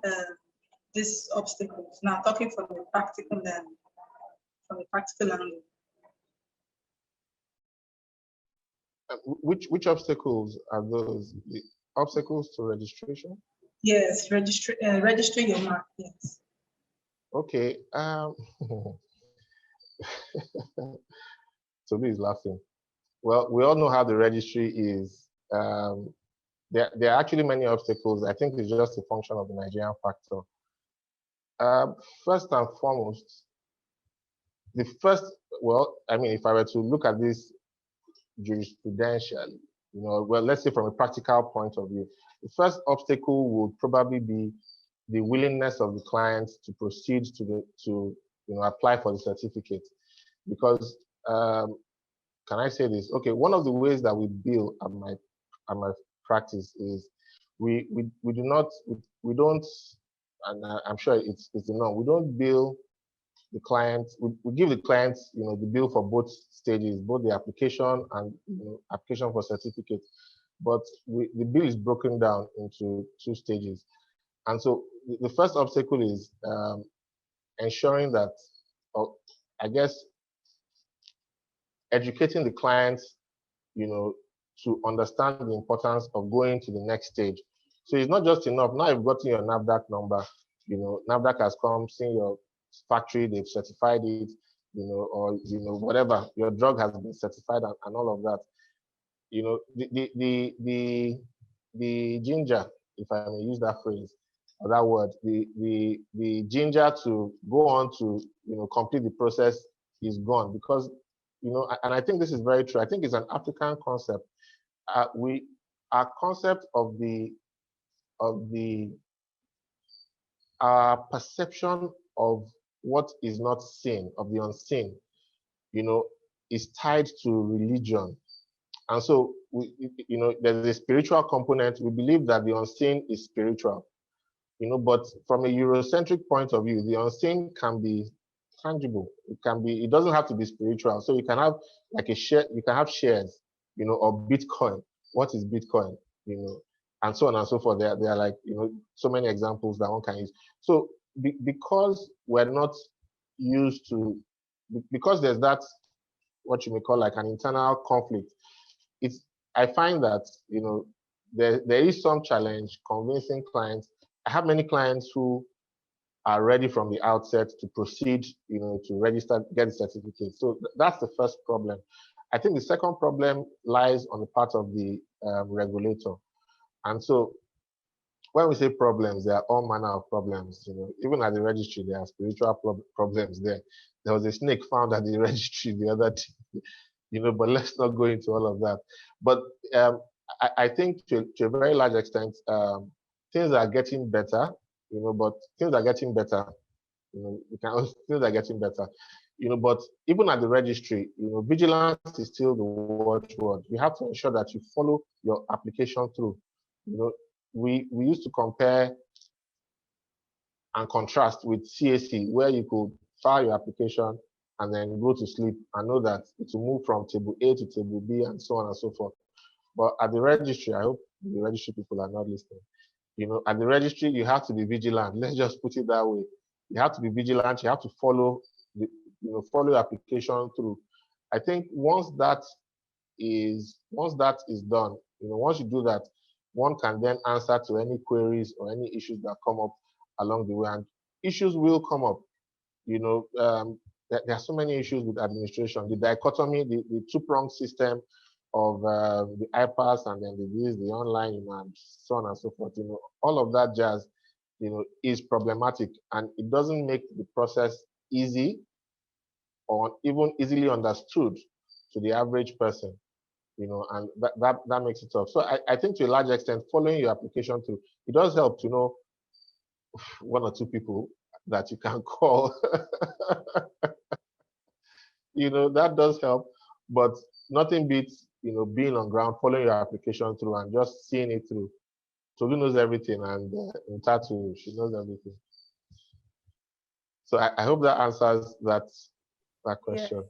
S1: these obstacles? Now, talking from a practical angle.
S3: Which obstacles are those? The obstacles to registration?
S1: Yes, registering your mark. Yes.
S3: Okay. Toby is laughing. Well, we all know how the registry is. There are actually many obstacles. I think it's just a function of the Nigerian factor. First and foremost, well, I mean, if I were to look at this jurisprudentially, you know, well, let's say from a practical point of view, the first obstacle would probably be the willingness of the client to proceed to you know, apply for the certificate. Because can I say this? Okay, one of the ways that we bill at my practice is we don't, and I'm sure it's the norm, we don't bill the client, we give the client, you know, the bill for both stages, both the application and, you know, application for certificate. But the bill is broken down into 2 stages. And so the first obstacle is ensuring that, or I guess, educating the clients, you know, to understand the importance of going to the next stage. So it's not just enough. Now you've gotten your NAFDAC number, you know, NAFDAC has come, seen your factory, they've certified it, you know, or, you know, whatever, your drug has been certified and all of that. You know, the ginger, if I may use that phrase or that word, the ginger to go on to, you know, complete the process is gone, because, you know, and I think this is very true. I think it's an African concept. Our concept of our perception of what is not seen, of the unseen, you know, is tied to religion. And so, you know, there's a spiritual component. We believe that the unseen is spiritual, you know, but from a Eurocentric point of view, the unseen can be tangible. It doesn't have to be spiritual. So you can have like a share, you can have shares, you know, or Bitcoin. What is Bitcoin? You know, and so on and so forth. There are like, you know, so many examples that one can use. So because we're not used to, because there's that, what you may call like an internal conflict, I find that, you know, there is some challenge convincing clients. I have many clients who are ready from the outset to proceed, you know, to register, get the certificate. So that's the first problem. I think the second problem lies on the part of the regulator. And so when we say problems, there are all manner of problems. You know, even at the registry, there are spiritual problems there. There was a snake found at the registry the other day, you know, but let's not go into all of that. But I think to a very large extent, things are getting better, you know, but things are getting better. You know, things are getting better. But even at the registry, vigilance is still the watchword. You have to ensure that you follow your application through. We used to compare and contrast with CAC, where you could file your application and then go to sleep and know that it will move from table A to table B and so on and so forth. But at the registry, I hope the registry people are not listening. At the registry, you have to be vigilant. Let's just put it that way. You have to be vigilant. You have to follow follow your application through. I think once that is done, once you do that, one can then answer to any queries or any issues that come up along the way. And issues will come up. There are so many issues with administration. The dichotomy, the two-pronged system of the iPass and then the online and so on and so forth. All of that jazz, is problematic, and it doesn't make the process easy or even easily understood to the average person. And that makes it tough. So I think to a large extent, following your application through, it does help to know one or two people that you can call. That does help, but nothing beats, being on ground, following your application through and just seeing it through. Tolu knows everything, and in Tatu, she knows everything. So I hope that answers that question.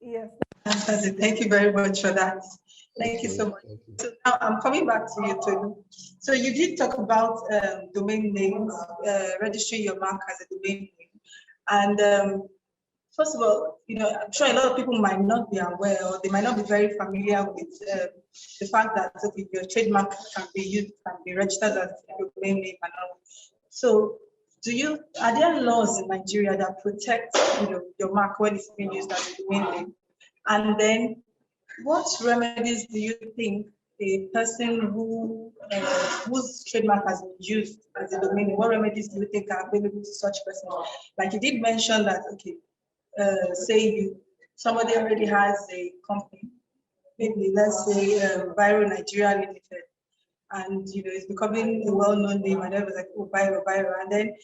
S1: Yes. Thank you very much for that. Thank you so much. So now I'm coming back to you, Tolu. So you did talk about domain names, registering your mark as a domain name. And first of all, I'm sure a lot of people might not be aware, or they might not be very familiar with the fact that your trademark can be registered as a domain name and all. So are there laws in Nigeria that protect your mark when it's being used as a domain name? And then what remedies do you think a person whose trademark has been used as a domain name, what remedies do you think are available to such person? Like you did mention that, okay, say somebody already has a company, maybe let's say Biro Nigeria Limited, and it's becoming a well-known name, and everyone's like, oh, Biro, and then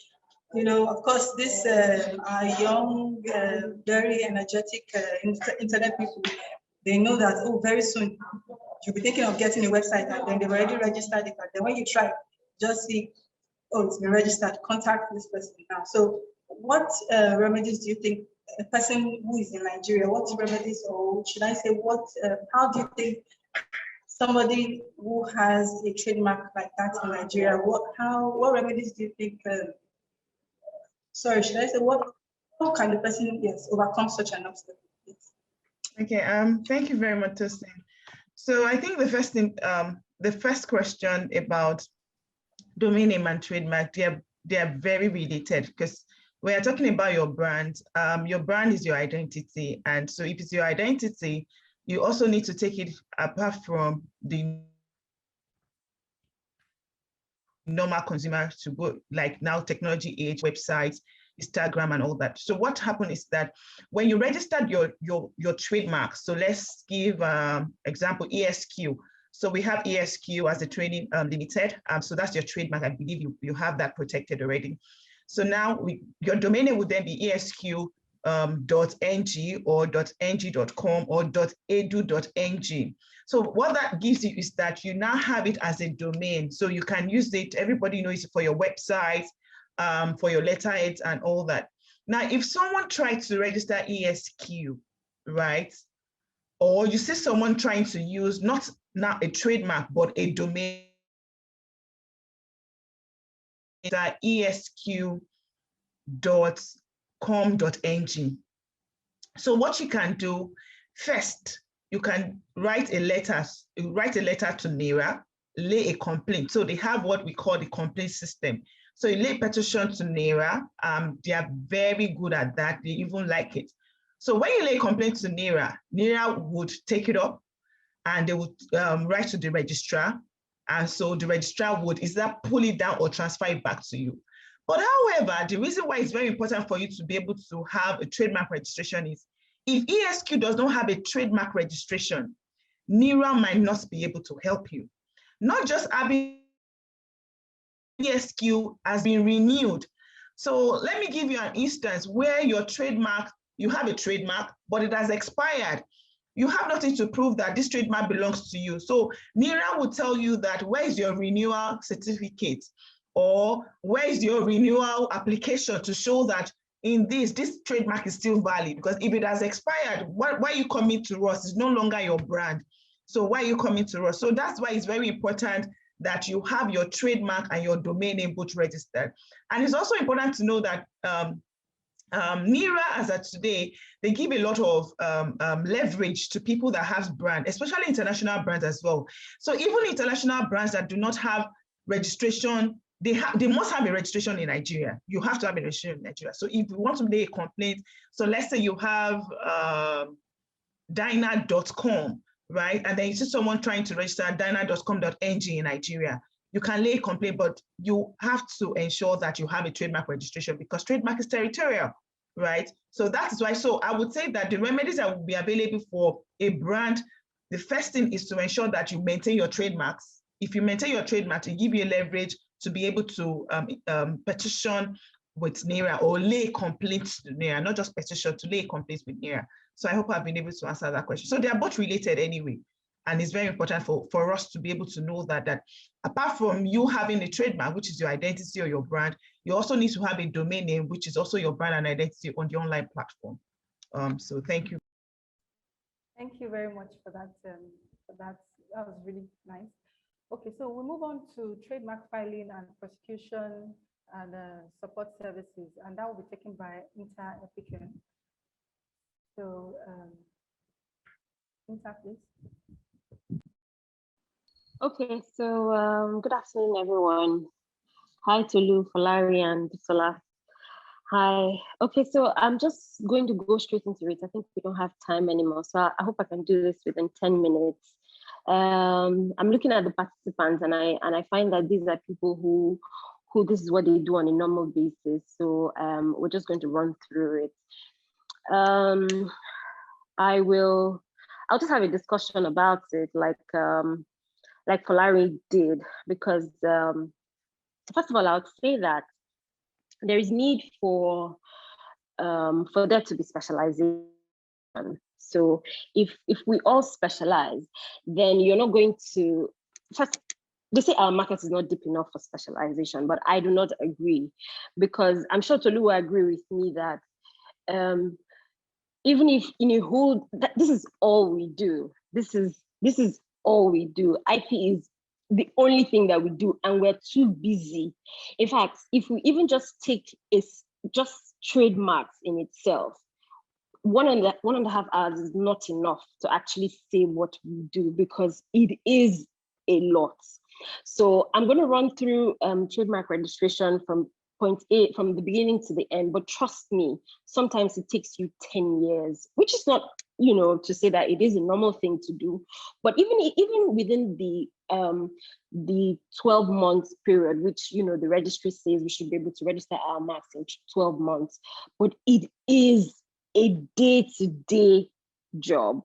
S1: of course, this are young, very energetic internet people. They know that, oh, very soon you'll be thinking of getting a website, and then they've already registered it. And then when you try, just see, oh, it's been registered, contact this person now. So what remedies do you think a person who is in Nigeria, what remedies, or should I say, how do you think somebody who has a trademark like that in Nigeria, what remedies do you think, sorry, should I say, how can the person, overcome such an obstacle?
S2: Okay, thank you very much, Tosin. So I think the first thing, the first question about domain name and trademark, they are very related, because we are talking about your brand. Your brand is your identity. And so if it's your identity, you also need to take it apart from the normal consumer to go, like now technology age, websites, Instagram and all that. So what happened is that when you registered your trademark, so let's give example ESQ. So we have ESQ as a trading limited. So that's your trademark. I believe you have that protected already. So now your domain name would then be ESQ .ng or .ng.com or .edu.ng. So what that gives you is that you now have it as a domain. So you can use it, everybody knows it for your website, for your letterheads and all that. Now, if someone tried to register ESQ, right? Or you see someone trying to use not a trademark, but a domain, that esq.com.ng. So what you can do first, you can write a letter to NERA, lay a complaint. So they have what we call the complaint system. So you lay petition to NERA. They are very good at that. They even like it. So when you lay a complaint to NERA, NERA would take it up and they would write to the registrar. And so the registrar would either pull it down or transfer it back to you. But however, the reason why it's very important for you to be able to have a trademark registration is if ESQ does not have a trademark registration, NERA might not be able to help you. Not just having ESQ has been renewed. So let me give you an instance where your trademark you have a trademark, but it has expired. You have nothing to prove that this trademark belongs to you. So NIRA will tell you that, where is your renewal certificate? Or where is your renewal application to show that in this trademark is still valid? Because if it has expired, why are you coming to us? It's no longer your brand. So why are you coming to us? So that's why it's very important that you have your trademark and your domain name both registered. And it's also important to know that NIRA, as of today, they give a lot of leverage to people that have brand, especially international brands as well. So even international brands that do not have registration, they must have a registration in Nigeria. You have to have a registration in Nigeria. So if you want to make a complaint, so let's say you have diner.com, right? And then you see someone trying to register diner.com.ng in Nigeria. You can lay a complaint, but you have to ensure that you have a trademark registration, because trademark is territorial, right? So that is why. So I would say that the remedies that will be available for a brand, the first thing is to ensure that you maintain your trademarks. If you maintain your trademark, it give you a leverage to be able to petition with NIRA or lay complaints to NIRA, not just petition, to lay complaints with NIRA. So I hope I've been able to answer that question. So they are both related anyway. And it's very important for us to be able to know that apart from you having a trademark, which is your identity or your brand, you also need to have a domain name, which is also your brand and identity on the online platform. So thank you.
S4: Thank you very much for that. That was really nice. Okay, so we move on to trademark filing and prosecution and support services, and that will be taken by Applicant. So, please.
S5: Okay, so good afternoon, everyone. Hi, Tolu, Falari, and Bisola. Hi. Okay, so I'm just going to go straight into it. I think we don't have time anymore, so I hope I can do this within 10 minutes. I'm looking at the participants, and I find that these are people who this is what they do on a normal basis. So we're just going to run through it. I'll just have a discussion about it, like Falari did, because first of all, I would say that there is need for there to be specialization. So if we all specialize, then you're not going to, first, they say our market is not deep enough for specialization, but I do not agree, because I'm sure Tolu will agree with me that even if in a whole, this is all we do. This is all we do. IP is the only thing that we do, and we're too busy. In fact, if we even just take just trademarks in itself, 1.5 hours is not enough to actually say what we do, because it is a lot. So I'm going to run through trademark registration from point A, from the beginning to the end, but trust me, sometimes it takes you 10 years, which is not, to say that it is a normal thing to do, but even within the 12 months period, which, the registry says we should be able to register our marks in 12 months, but it is a day-to-day job.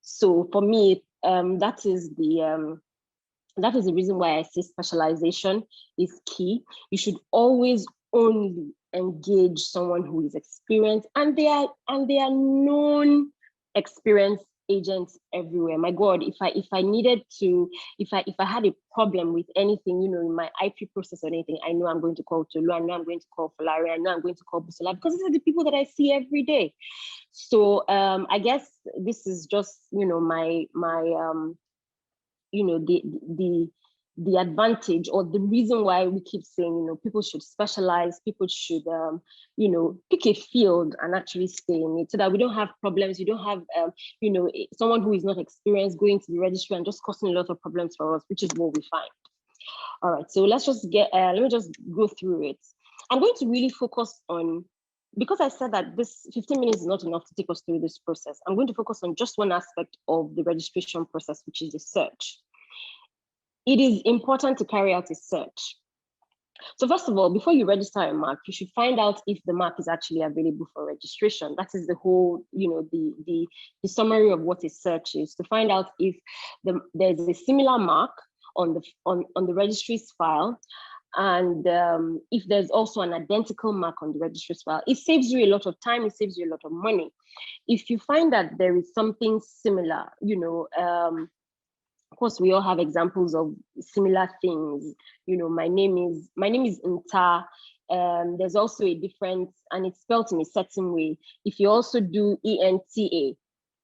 S5: So for me, that is the reason why I say specialization is key. You should always only engage someone who is experienced, and they are known experienced agents everywhere. My God, if I needed to, if I had a problem with anything, in my IP process or anything, I know I'm going to call Tolu, I know I'm going to call Falari, I know I'm going to call Busola, because these are the people that I see every day. So I guess this is just, my the advantage, or the reason why we keep saying, people should specialize, people should, pick a field and actually stay in it, so that we don't have problems. You don't have, someone who is not experienced going to the registry and just causing a lot of problems for us, which is what we find. All right, so let me just go through it. I'm going to really focus on, because I said that this 15 minutes is not enough to take us through this process, I'm going to focus on just one aspect of the registration process, which is the search. It is important to carry out a search. So first of all, before you register a mark, you should find out if the mark is actually available for registration. That is the whole, the summary of what a search is, to find out if there's a similar mark on the registry's file, And if there's also an identical mark on the registry's file, it saves you a lot of time, it saves you a lot of money. If you find that there is something similar, of course, we all have examples of similar things. My name is Nta. There's also a difference, and it's spelled in a certain way. If you also do ENTA,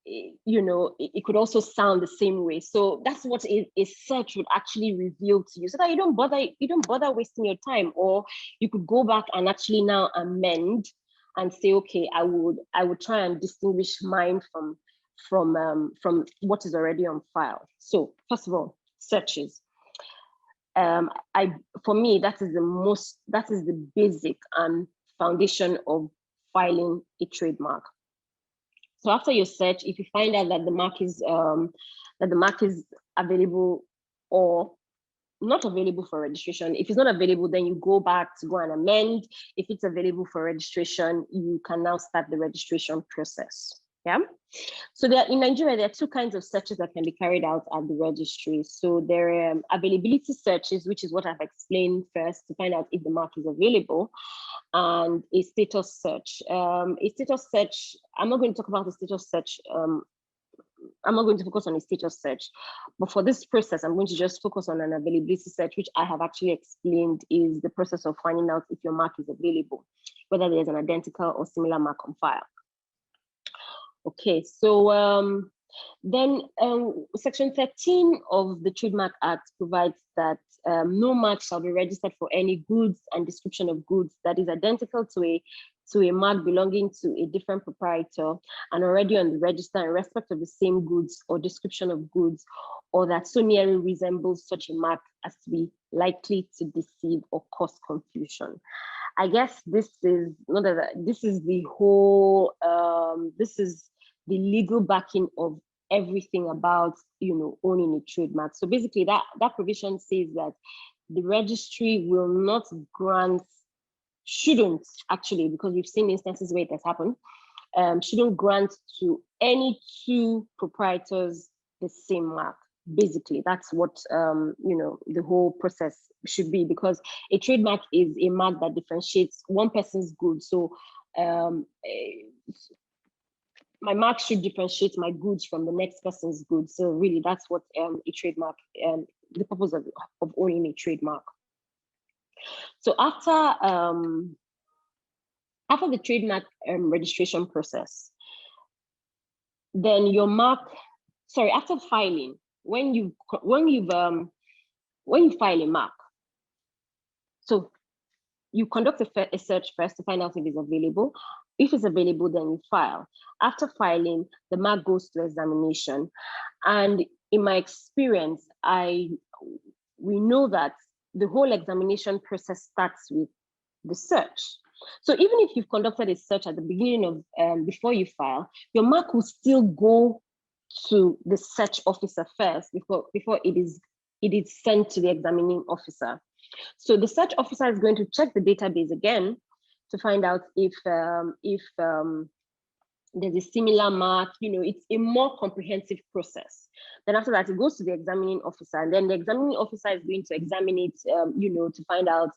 S5: it could also sound the same way. So that's what a search would actually reveal to you, so that you don't bother wasting your time. Or you could go back and actually now amend and say, okay, I would try and distinguish mine from what is already on file. So first of all, searches. For me, that is the basic and foundation of filing a trademark. So after your search, if you find out that the mark is available or not available for registration, if it's not available, then you go back to go and amend. If it's available for registration, you can now start the registration process. Yeah. So in Nigeria, there are two kinds of searches that can be carried out at the registry. So there are availability searches, which is what I've explained first, to find out if the mark is available, and a status search. A status search, I'm not going to talk about the status search. I'm not going to focus on a status search, but for this process, I'm going to just focus on an availability search, which I have actually explained is the process of finding out if your mark is available, whether there's an identical or similar mark on file. Okay, so then Section 13 of the Trademark Act provides that no mark shall be registered for any goods and description of goods that is identical to a mark belonging to a different proprietor and already on the register in respect of the same goods or description of goods, or that so nearly resembles such a mark as to be likely to deceive or cause confusion. I guess this is the whole, this is the legal backing of everything about, owning a trademark. So basically that provision says that the registry will not grant, shouldn't actually, because we've seen instances where it has happened, shouldn't grant to any two proprietors the same mark. Basically, that's what the whole process should be, because a trademark is a mark that differentiates one person's goods. So my mark should differentiate my goods from the next person's goods. So really, that's what a trademark, the purpose of owning a trademark. So after the trademark registration process, then your mark, after filing, when you file a mark, so you conduct a search first to find out if it's available. If it's available, then you file. After filing, the mark goes to examination. And in my experience, we know that the whole examination process starts with the search. So even if you've conducted a search at the beginning of, before you file, your mark will still go to the search officer first before it is sent to the examining officer. So the search officer is going to check the database again to find out if there's a similar mark. It's a more comprehensive process. Then after that, it goes to the examining officer, and then the examining officer is going to examine it, to find out,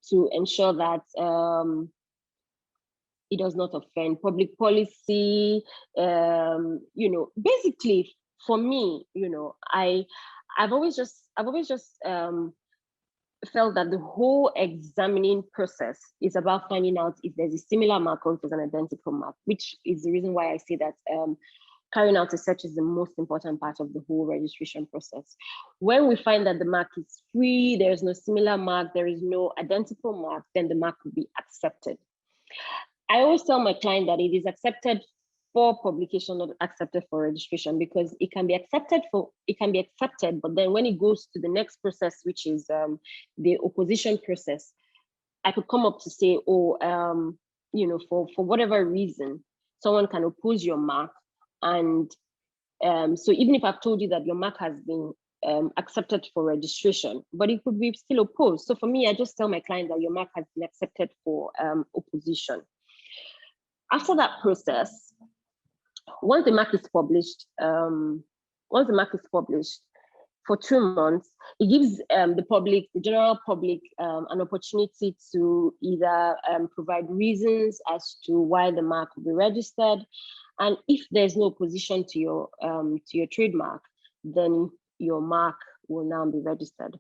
S5: to ensure that it does not offend public policy. Basically, for me, I've always just felt that the whole examining process is about finding out if there's a similar mark or if there's an identical mark, which is the reason why I say that carrying out a search is the most important part of the whole registration process. When we find that the mark is free, there is no similar mark, there is no identical mark, then the mark will be accepted. I always tell my client that it is accepted for publication, not accepted for registration, because it can be accepted, but then when it goes to the next process, which is the opposition process, I could come up to say, for whatever reason, someone can oppose your mark. And so even if I've told you that your mark has been accepted for registration, but it could be still opposed. So for me, I just tell my client that your mark has been accepted for opposition. After that process, once the mark is published, for for 2 months. It gives the public, the general public, an opportunity to either provide reasons as to why the mark will be registered. And if there's no opposition to your trademark, then your mark will now be registered.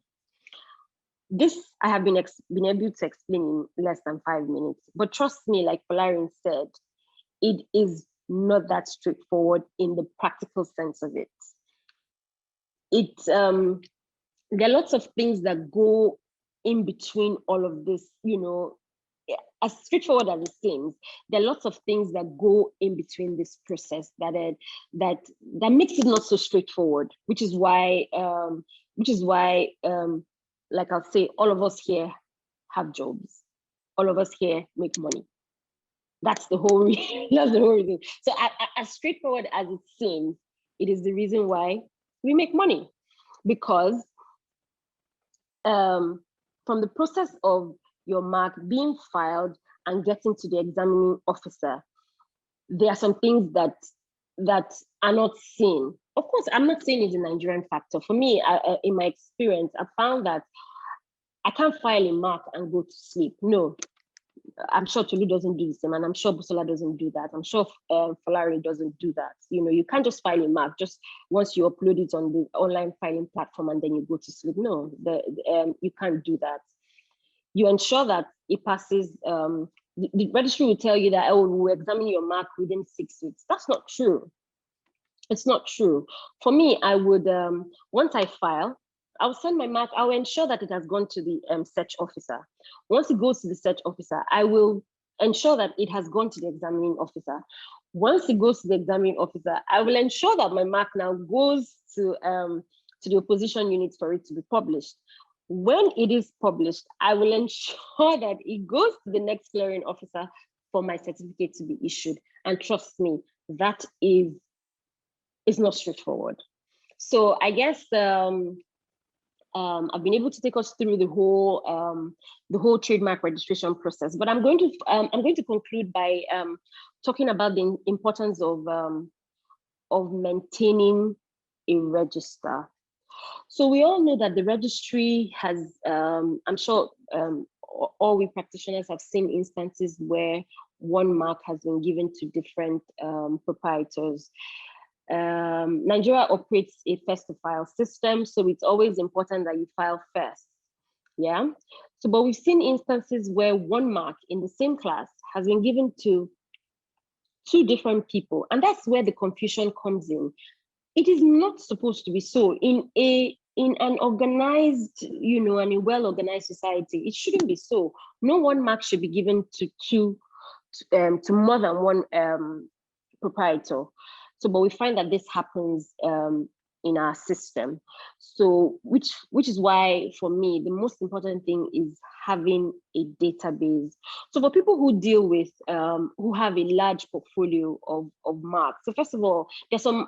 S5: This I have been able to explain in less than 5 minutes, but trust me, like Polarin said, it is not that straightforward in the practical sense of it. There are lots of things that go in between all of this, you know, as straightforward as it seems. There are lots of things that go in between this process that makes it not so straightforward, which is why, like I'll say, all of us here have jobs. All of us here make money. That's the whole reason. So as straightforward as it seems, it is the reason why we make money, because from the process of your mark being filed and getting to the examining officer, there are some things that are not seen. Of course, I'm not saying it's a Nigerian factor. For me, in my experience, I found that I can't file a mark and go to sleep. No, I'm sure Tolu doesn't do the same, and I'm sure Busola doesn't do that. I'm sure Falari doesn't do that. You know, you can't just file a mark just once you upload it on the online filing platform and then you go to sleep. No, you can't do that. You ensure that it passes. The registry will tell you that, oh, we'll examine your mark within 6 weeks. That's not true. It's not true. For me, I would, once I file, I'll send my mark, I'll ensure that it has gone to the search officer. Once it goes to the search officer, I will ensure that it has gone to the examining officer. Once it goes to the examining officer, I will ensure that my mark now goes to the opposition unit for it to be published. When it is published, I will ensure that it goes to the next clearing officer for my certificate to be issued. And trust me, that is not straightforward. So I guess I've been able to take us through the whole trademark registration process, but I'm going to conclude by talking about the importance of maintaining a register. So we all know that the registry has, I'm sure all we practitioners have seen instances where one mark has been given to different proprietors. Nigeria operates a first to file system, so it's always important that you file first. Yeah. So, but we've seen instances where one mark in the same class has been given to 2 different people, and that's where the confusion comes in. It is not supposed to be so. In an organized, you know, and a well-organized society, it shouldn't be so. No one mark should be given to more than one proprietor. So, but we find that this happens in our system. So, which is why, for me, the most important thing is having a database. So, for people who deal with, who have a large portfolio of marks. So, first of all, there's some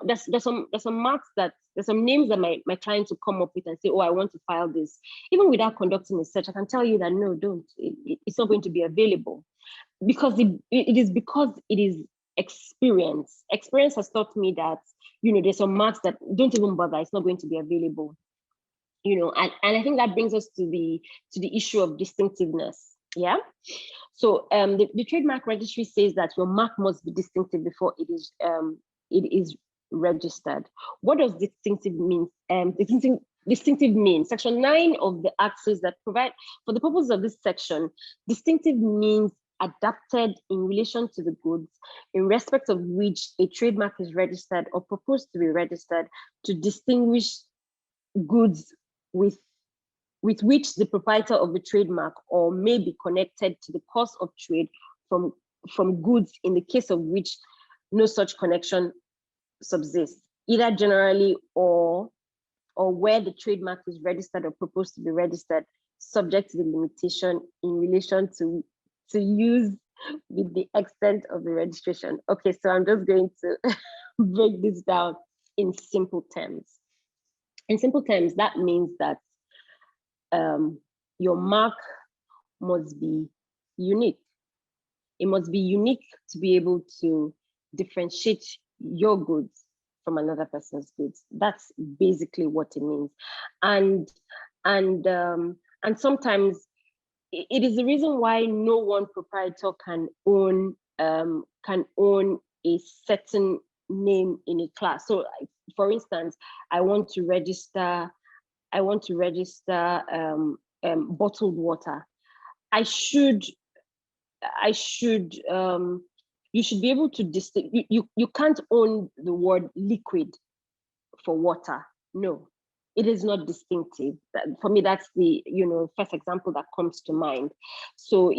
S5: marks there's some names that my clients will come up with and say, oh, I want to file this. Even without conducting a search, I can tell you that no, don't. It's not going to be available, because it is experience. Experience has taught me that, you know, there's some marks that don't even bother, it's not going to be available, you know, and I think that brings us to the issue of distinctiveness. Yeah. So the trademark registry says that your mark must be distinctive before it is registered. What does distinctive mean? Distinctive means Section 9 of the Act says that for the purpose of this section, distinctive means adapted in relation to the goods in respect of which a trademark is registered or proposed to be registered, to distinguish goods with which the proprietor of the trademark or may be connected to the course of trade from goods in the case of which no such connection subsists, either generally or where the trademark is registered or proposed to be registered, subject to the limitation in relation to use with the extent of the registration. Okay, so I'm just going to break this down in simple terms. In simple terms, that means that your mark must be unique. It must be unique to be able to differentiate your goods from another person's goods. That's basically what it means. And sometimes it is the reason why no one proprietor can own a certain name in a class. So, for instance, I want to register bottled water. You should be able to distinguish. You can't own the word liquid for water. No, it is not distinctive. For me, that's the first example that comes to mind. So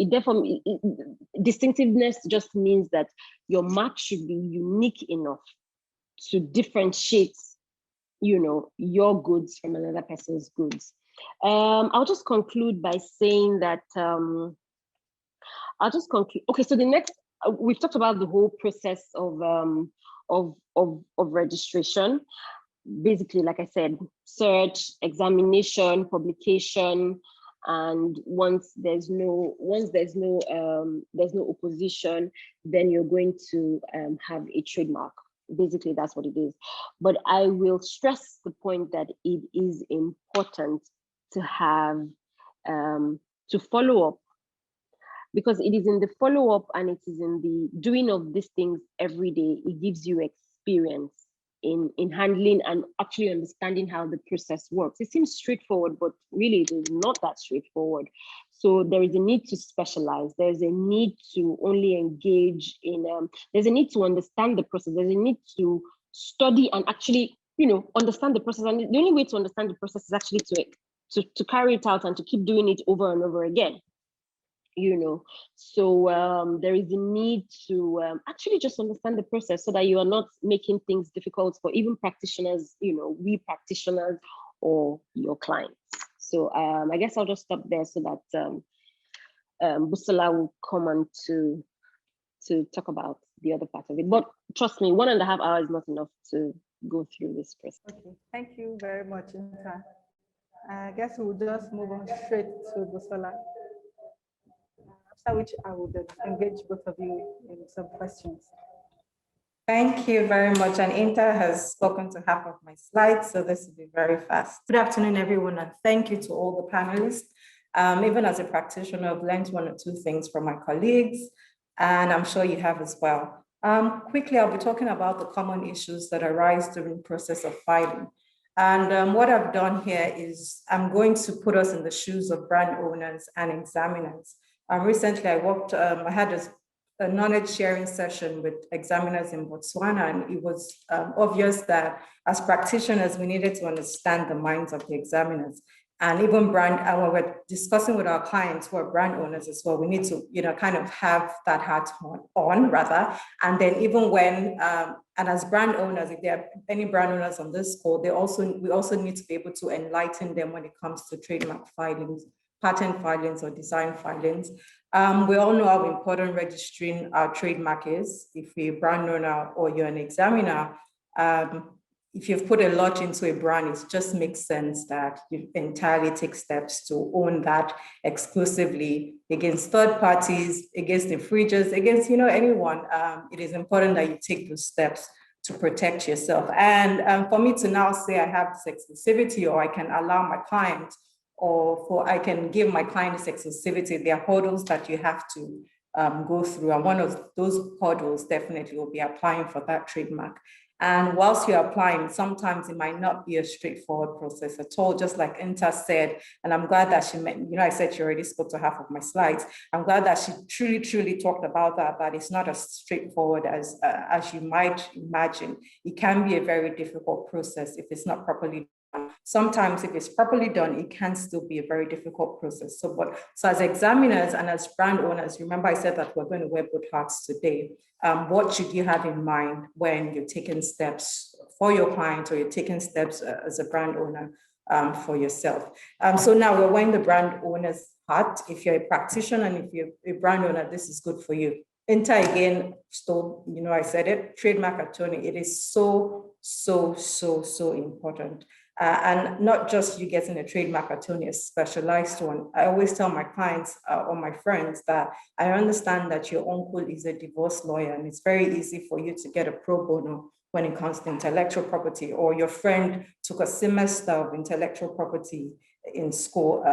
S5: distinctiveness just means that your mark should be unique enough to differentiate your goods from another person's goods. I'll just conclude by saying that okay, so the next, we've talked about the whole process of registration. Basically, like I said, search, examination, publication, and once there's no opposition, then you're going to have a trademark. Basically, that's what it is. But I will stress the point that it is important to have to follow up, because it is in the follow-up and it is in the doing of these things every day. It gives you experience in handling and actually understanding how the process works. It seems straightforward, but really it is not that straightforward. So there is a need to specialize. There's a need to only engage in, there's a need to understand the process. There's a need to study and actually, understand the process. And the only way to understand the process is actually to carry it out and to keep doing it over and over again. So there is a need to actually just understand the process so that you are not making things difficult for even practitioners, we practitioners or your clients. So I guess I'll just stop there so that Busola will come on to talk about the other part of it. But trust me, 1.5 hours is not enough to go through this process.
S4: Okay, thank you very much, Inta. I guess we'll just move on straight to Busola. After which I will engage both of you in some questions.
S1: Thank you very much. And Inta has spoken to half of my slides, so this will be very fast. Good afternoon, everyone, and thank you to all the panelists. Even as a practitioner, I've learned 1 or 2 things from my colleagues, and I'm sure you have as well. Quickly, I'll be talking about the common issues that arise during the process of filing. And what I've done here is I'm going to put us in the shoes of brand owners and examiners. Recently, I had a knowledge sharing session with examiners in Botswana, and it was obvious that as practitioners, we needed to understand the minds of the examiners. And even when we're discussing with our clients who are brand owners as well, we need to, kind of have that hat on rather. And then even when, and as brand owners, if there are any brand owners on this call, we also need to be able to enlighten them when it comes to trademark filings, patent filings or design filings. We all know how important registering our trademark is. If you're a brand owner or you're an examiner, if you've put a lot into a brand, it just makes sense that you entirely take steps to own that exclusively against third parties, against infringers, against anyone. It is important that you take those steps to protect yourself. And for me to now say I have this exclusivity, or I can allow my client, I can give my client this exclusivity, there are hurdles that you have to go through. And one of those hurdles definitely will be applying for that trademark. And whilst you're applying, sometimes it might not be a straightforward process at all, just like Inta said. And I'm glad that she I said she already spoke to half of my slides. I'm glad that she truly talked about that it's not as straightforward as you might imagine. It can be a very difficult process if it's not properly done. Sometimes if it's properly done, it can still be a very difficult process. So as examiners and as brand owners, remember I said that we're going to wear both hats today. What should you have in mind when you're taking steps for your client or you're taking steps as a brand owner for yourself? So now we're wearing the brand owner's hat. If you're a practitioner and if you're a brand owner, this is good for you. Inter again, still, I said it, trademark attorney, it is so important. And not just you getting a trademark attorney, a specialized one. I always tell my clients or my friends that I understand that your uncle is a divorce lawyer and it's very easy for you to get a pro bono
S6: when it comes to intellectual property, or your friend took a semester of intellectual property in school,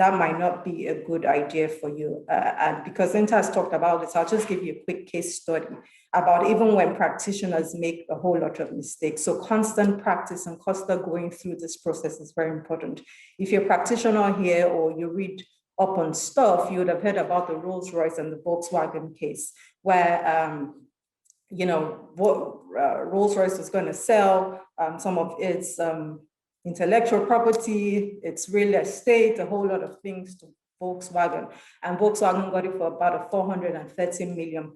S6: that might not be a good idea for you. And because Inta has talked about this, I'll just give you a quick case study about even when practitioners make a whole lot of mistakes. So constant practice and constant going through this process is very important. If you're a practitioner here or you read up on stuff, you would have heard about the Rolls-Royce and the Volkswagen case, where Rolls-Royce was going to sell some of its intellectual property, its real estate, a whole lot of things to Volkswagen. And Volkswagen got it for about £430 million.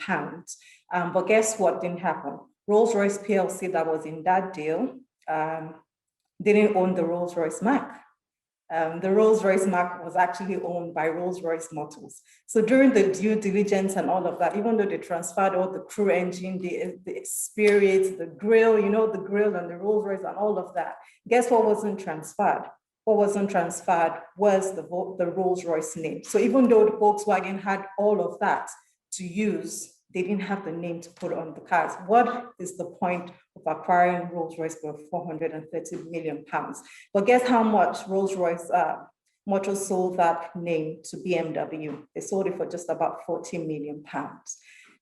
S6: But guess what didn't happen? Rolls-Royce PLC that was in that deal didn't own the Rolls-Royce Mac. The Rolls-Royce Mac was actually owned by Rolls-Royce Motors. So during the due diligence and all of that, even though they transferred all the crew engine, the spirits, the grill, the grill and the Rolls-Royce and all of that, guess what wasn't transferred? What wasn't transferred was the Rolls-Royce name. So even though the Volkswagen had all of that to use, they didn't have the name to put on the cars. What is the point of acquiring Rolls-Royce for £430 million? But guess how much Rolls-Royce Motors sold that name to BMW? They sold it for just about £40 million.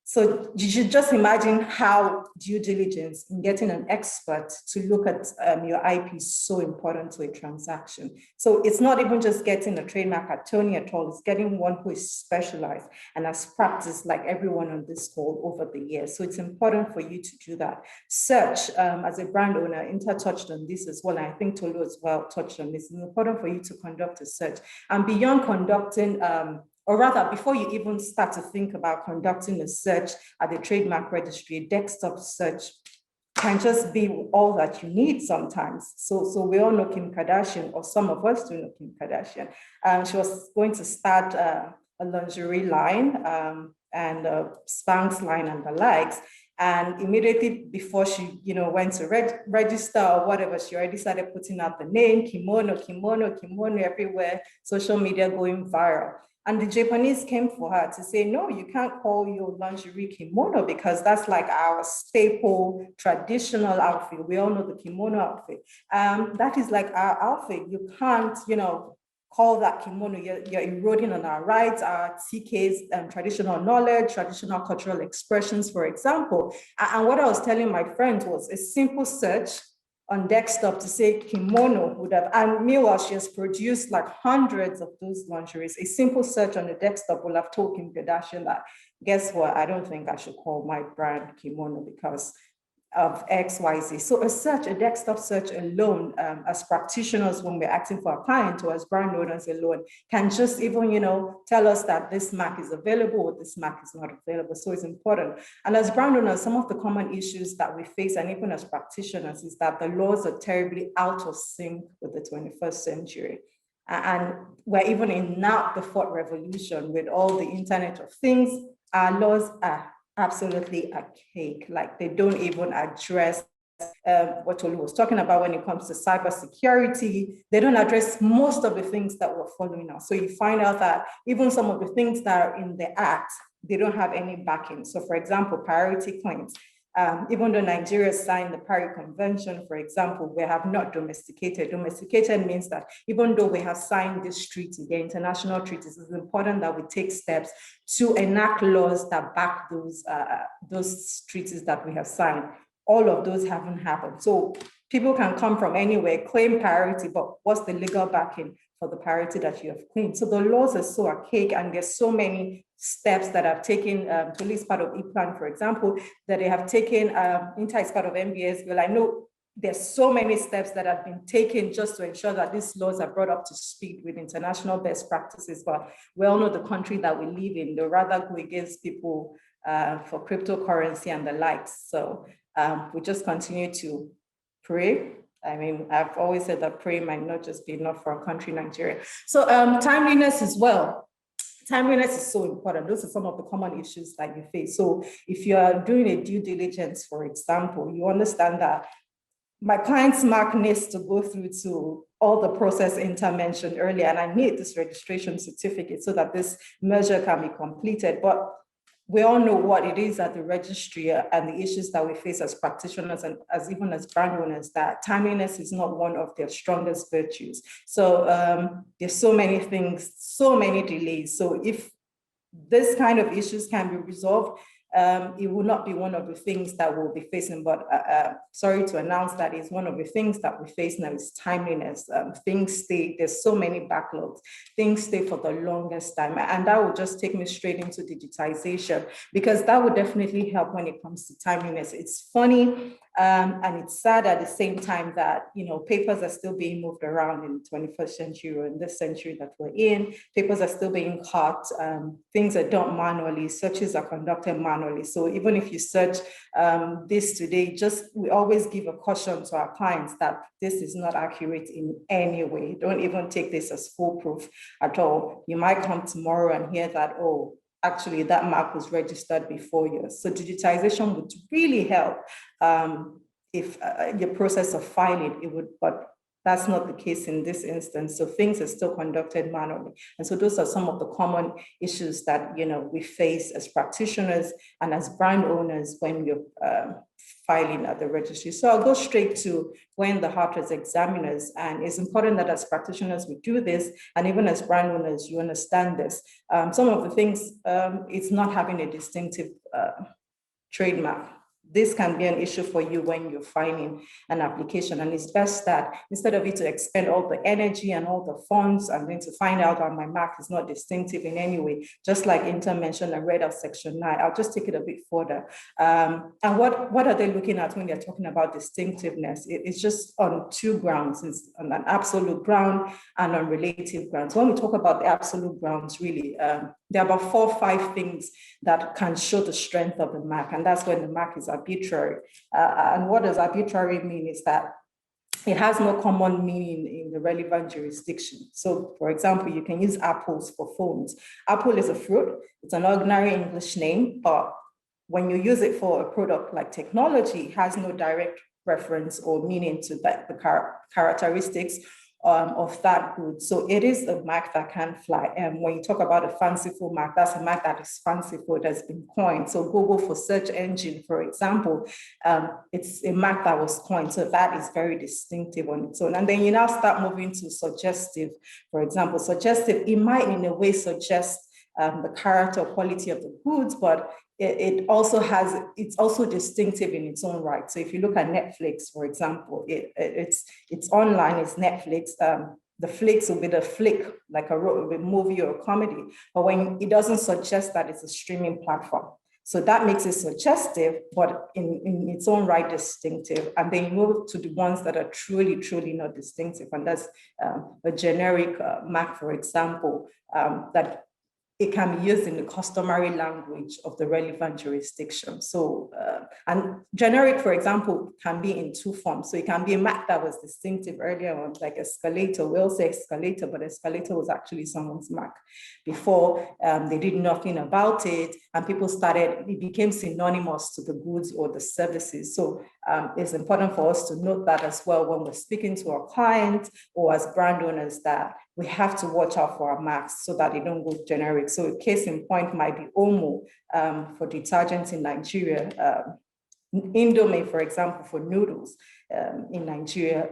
S6: So you should just imagine how due diligence in getting an expert to look at your IP is so important to a transaction. So it's not even just getting a trademark attorney at all, it's getting one who is specialized and has practiced like everyone on this call over the years. So it's important for you to do that. Search, as a brand owner, Inter touched on this as well, and I think Tolu as well touched on this. It's important for you to conduct a search. And beyond conducting, or rather, before you even start to think about conducting a search at the Trademark Registry, a desktop search can just be all that you need sometimes. So we all know Kim Kardashian, or some of us do know Kim Kardashian. She was going to start a lingerie line and a Spanx line and the likes. And immediately before she, went to register or whatever, she already started putting out the name, kimono everywhere, social media going viral. And the Japanese came for her to say, no, you can't call your lingerie kimono because that's like our staple traditional outfit. We all know the kimono outfit. That is like our outfit. You can't, call that kimono. You're eroding on our rights, our TK's traditional knowledge, traditional cultural expressions, for example. And what I was telling my friends was a simple search on desktop to say kimono would have, and meanwhile, she has produced like hundreds of those lingeries. A simple search on the desktop will have told Kim Kardashian that, guess what, I don't think I should call my brand kimono because of X, Y, Z. So a desktop search alone, as practitioners, when we're acting for a client or as brand owners alone, can just even, tell us that this Mac is available or this Mac is not available. So it's important. And as brand owners, some of the common issues that we face, and even as practitioners, is that the laws are terribly out of sync with the 21st century. And we're even in now the fourth revolution with all the Internet of Things. Our laws are absolutely archaic, like they don't even address what Tolu was talking about when it comes to cybersecurity. They don't address most of the things that we're following now. So you find out that even some of the things that are in the act, they don't have any backing. So for example, priority claims. Even though Nigeria signed the Paris Convention, for example, we have not domesticated. Domesticated means that even though we have signed this treaty, the international treaties, it's important that we take steps to enact laws that back those treaties that we have signed. All of those haven't happened. So people can come from anywhere, claim priority, but what's the legal backing for the priority that you have claimed? So the laws are so archaic, and there's so many steps that have taken, Tolu is part of E-Plan, for example, that they have taken, Inter is part of MBS. Well, I know there's so many steps that have been taken just to ensure that these laws are brought up to speed with international best practices. But we all know the country that we live in, they rather go against people for cryptocurrency and the likes. So we just continue to pray. I mean, I've always said that prayer might not just be enough for our country, Nigeria. So timeliness as well. Timeliness is so important. Those are some of the common issues that you face. So if you are doing a due diligence, for example, you understand that my client's mark needs to go through to all the process Inter mentioned earlier, and I need this registration certificate so that this measure can be completed. But we all know what it is at the registry and the issues that we face as practitioners and as even as brand owners, that timeliness is not one of their strongest virtues. So there's so many things, so many delays. So if this kind of issues can be resolved, it will not be one of the things that we'll be facing, but sorry to announce that is one of the things that we face now is timeliness. Things stay, there's so many backlogs, things stay for the longest time. And that will just take me straight into digitization, because that would definitely help when it comes to timeliness. It's funny and it's sad at the same time that, you know, papers are still being moved around in the 21st century or in this century that we're in. Papers are still being cut. Things are done manually. Searches are conducted manually. So even if you search this today, we always give a caution to our clients that this is not accurate in any way. Don't even take this as foolproof at all. You might come tomorrow and hear that, oh, actually that mark was registered before you. So digitization would really help if your process of filing, it would, but that's not the case in this instance. So things are still conducted manually. And so those are some of the common issues that, you know, we face as practitioners and as brand owners when you're filing at the registry. So I'll go straight to when the heart is examiners. And it's important that as practitioners, we do this. And even as brand owners, you understand this. Some of the things, it's not having a distinctive trademark. This can be an issue for you when you're filing an application. And it's best that instead of you to expend all the energy and all the funds and then to find out that my mark is not distinctive in any way, just like Inter mentioned and read out section 9, I'll just take it a bit further. And what are they looking at when they're talking about distinctiveness? It's just on two grounds. It's on an absolute ground and on relative grounds. When we talk about the absolute grounds, really, there are about 4 or 5 things that can show the strength of the mark, and that's when the mark is arbitrary. And what does arbitrary mean is that it has no common meaning in the relevant jurisdiction. So, for example, you can use apples for phones. Apple is a fruit. It's an ordinary English name, but when you use it for a product like technology, it has no direct reference or meaning to that, the characteristics of that good. So it is a mark that can fly. And when you talk about a fanciful mark, that's a mark that is fanciful, that's been coined. So Google for search engine, for example, it's a mark that was coined. So that is very distinctive on its own. And then you now start moving to suggestive. For example, suggestive, it might in a way suggest the character or quality of the goods, but it's also distinctive in its own right. So if you look at Netflix, for example, it's online, it's Netflix. The flicks will be the flick, like a movie or a comedy, but when it doesn't suggest that it's a streaming platform. So that makes it suggestive, but in its own right, distinctive. And then you move to the ones that are truly, truly not distinctive. And that's a generic mark, for example, that it can be used in the customary language of the relevant jurisdiction. So, and generic, for example, can be in 2 forms. So it can be a mark that was distinctive earlier on, like escalator. We'll say escalator, but escalator was actually someone's mark before they did nothing about it. And people it became synonymous to the goods or the services. So it's important for us to note that as well when we're speaking to our clients or as brand owners, that we have to watch out for our marks so that they don't go generic. So a case in point might be Omo for detergents in Nigeria. Indomie, for example, for noodles in Nigeria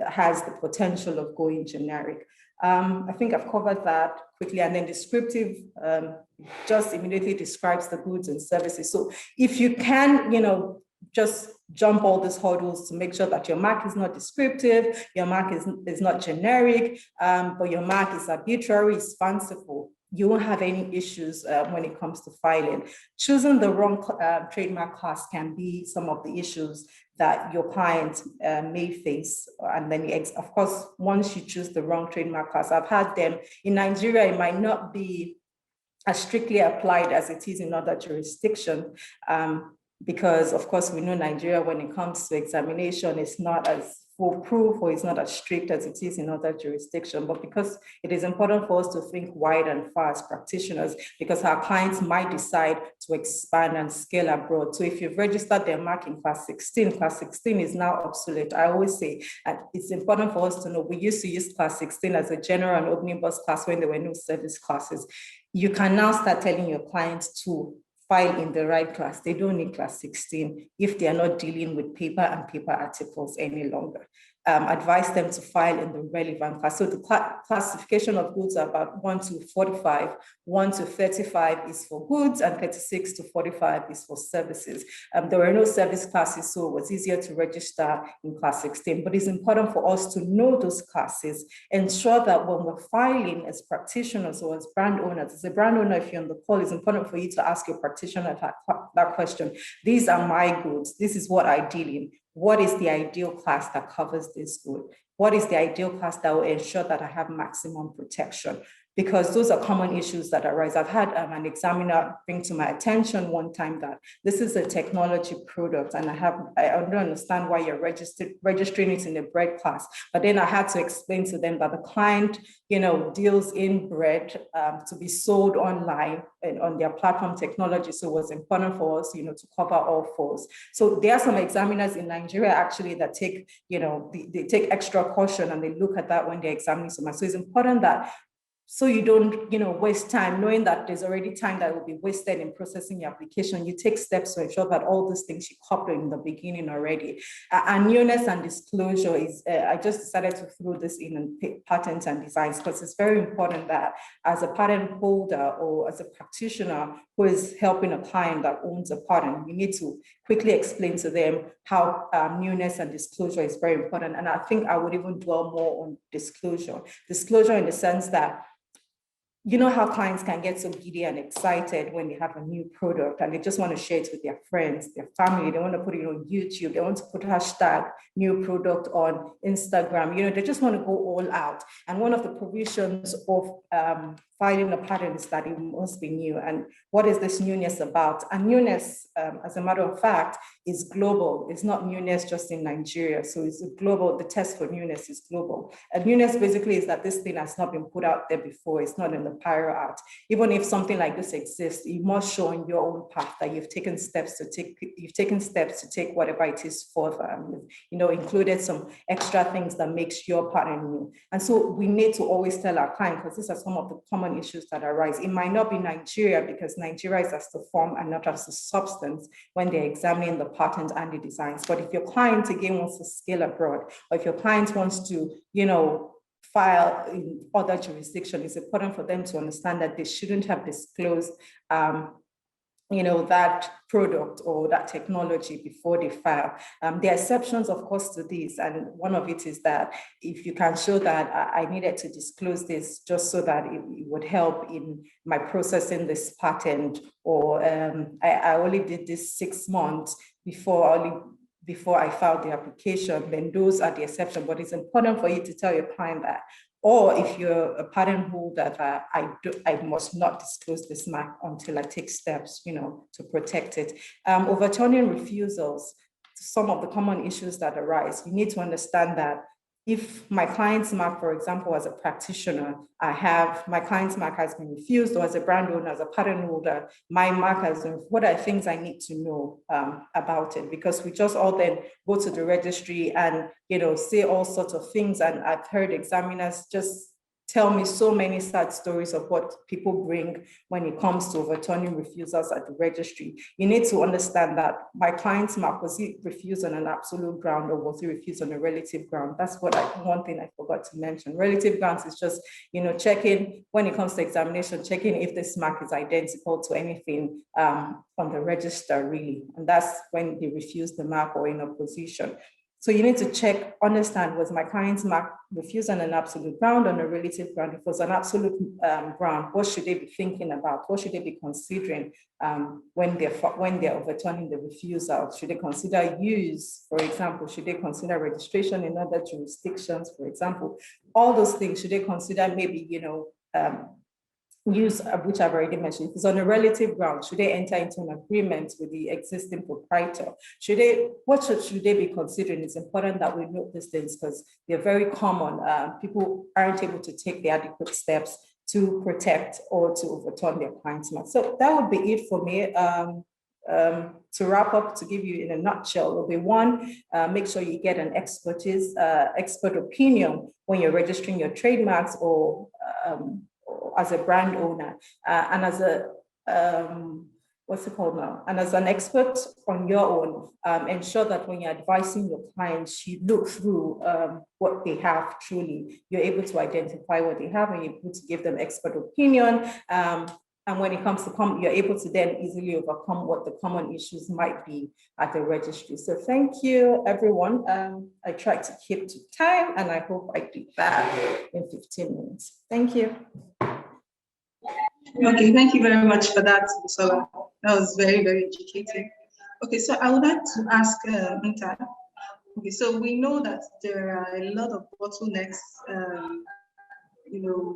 S6: has the potential of going generic. I think I've covered that quickly. And then descriptive just immediately describes the goods and services. So if you can, just jump all these hurdles to make sure that your mark is not descriptive, your mark is not generic, but your mark is arbitrary, is fanciful, you won't have any issues when it comes to filing. Choosing the wrong trademark class can be some of the issues that your client may face. And then, of course, once you choose the wrong trademark class, I've had them in Nigeria, it might not be as strictly applied as it is in other jurisdictions. Because of course we know Nigeria, when it comes to examination, is not as foolproof or it's not as strict as it is in other jurisdictions. But because it is important for us to think wide and far as practitioners, because our clients might decide to expand and scale abroad. So if you've registered their mark in class 16 is now obsolete. I always say, and it's important for us to know, we used to use class 16 as a general and omnibus class when there were no service classes. You can now start telling your clients to file in the right class. They don't need class 16 if they are not dealing with paper and paper articles any longer. Advise them to file in the relevant class. So the classification of goods are about 1 to 45. 1 to 35 is for goods, and 36 to 45 is for services. There were no service classes, so it was easier to register in class 16. But it's important for us to know those classes, ensure that when we're filing as practitioners or as brand owners, as a brand owner, if you're on the call, it's important for you to ask your practitioner that question. These are my goods. This is what I deal in. What is the ideal class that covers this good? What is the ideal class that will ensure that I have maximum protection? Because those are common issues that arise. I've had an examiner bring to my attention one time that this is a technology product, and I don't understand why you're registering it in a bread class. But then I had to explain to them that the client, deals in bread to be sold online and on their platform technology. So it was important for us, to cover all fours. So there are some examiners in Nigeria actually that take, they take extra caution and they look at that when they're examining someone. So it's important that so you don't, waste time, knowing that there's already time that will be wasted in processing your application. You take steps to ensure that all those things you cover in the beginning already. And newness and disclosure is, I just decided to throw this in patents and designs, because it's very important that as a patent holder or as a practitioner who is helping a client that owns a patent, you need to quickly explain to them how newness and disclosure is very important. And I think I would even dwell more on disclosure. Disclosure in the sense that you know how clients can get so giddy and excited when they have a new product and they just want to share it with their friends, their family. They want to put it on YouTube. They want to put hashtag new product on Instagram. They just want to go all out. And one of the provisions of filing a patent is that it must be new. And what is this newness about? And newness, as a matter of fact, is global. It's not newness just in Nigeria. So it's global. The test for newness is global. And newness basically is that this thing has not been put out there before. It's not in the prior art. Even if something like this exists, you must show in your own path that you've taken steps to take whatever it is further. Included some extra things that makes your patent new. And so we need to always tell our client, because these are some of the common issues that arise. It might not be Nigeria, because Nigeria is as the form and not as the substance when they're examining the patent and the designs. But if your client again wants to scale abroad, or if your client wants to, file in other jurisdictions, it's important for them to understand that they shouldn't have disclosed that product or that technology before they file. There are exceptions, of course, to this. And one of it is that if you can show that I needed to disclose this just so that it would help in my processing this patent, or I only did this 6 months before I filed the application, then those are the exception. But it's important for you to tell your client that. Or if you're a patent holder, that I must not disclose this mark until I take steps, to protect it. Overturning refusals, some of the common issues that arise. You need to understand that if my client's mark, for example, as a practitioner, my client's mark has been refused, or as a brand owner, as a patent holder, my mark has been, what are things I need to know about it? Because we just all then go to the registry and, say all sorts of things. And I've heard examiners just tell me so many sad stories of what people bring when it comes to overturning refusals at the registry. You need to understand that my client's mark, was he refused on an absolute ground, or was he refused on a relative ground? That's one thing I forgot to mention. Relative grounds is just, checking, when it comes to examination, checking if this mark is identical to anything on the register, really. And that's when they refuse the mark or in opposition. So you need to understand, was my client's mark refused on an absolute ground, on a relative ground? If it was an absolute ground, what should they be thinking about? What should they be considering when they're overturning the refusal? Should they consider use, for example? Should they consider registration in other jurisdictions, for example? All those things, should they consider maybe, use, which I've already mentioned. If it's on a relative ground, should they enter into an agreement with the existing proprietor? What should they be considering? It's important that we note these things because they're very common. People aren't able to take the adequate steps to protect or to overturn their client's mark. So that would be it for me. To wrap up, to give you in a nutshell, will be one, make sure you get an expert opinion when you're registering your trademarks or as a brand owner. And as a what's it called now? And as an expert on your own, ensure that when you're advising your clients, you look through what they have truly. You're able to identify what they have and you're able to give them expert opinion. And when it comes to you're able to then easily overcome what the common issues might be at the registry. So thank you, everyone. I tried to keep to time and I hope I did that in 15 minutes. Thank you.
S1: Okay, thank you very much for that, Busola. That was very, very educating. Okay, so I would like to ask Minta. Okay, so we know that there are a lot of bottlenecks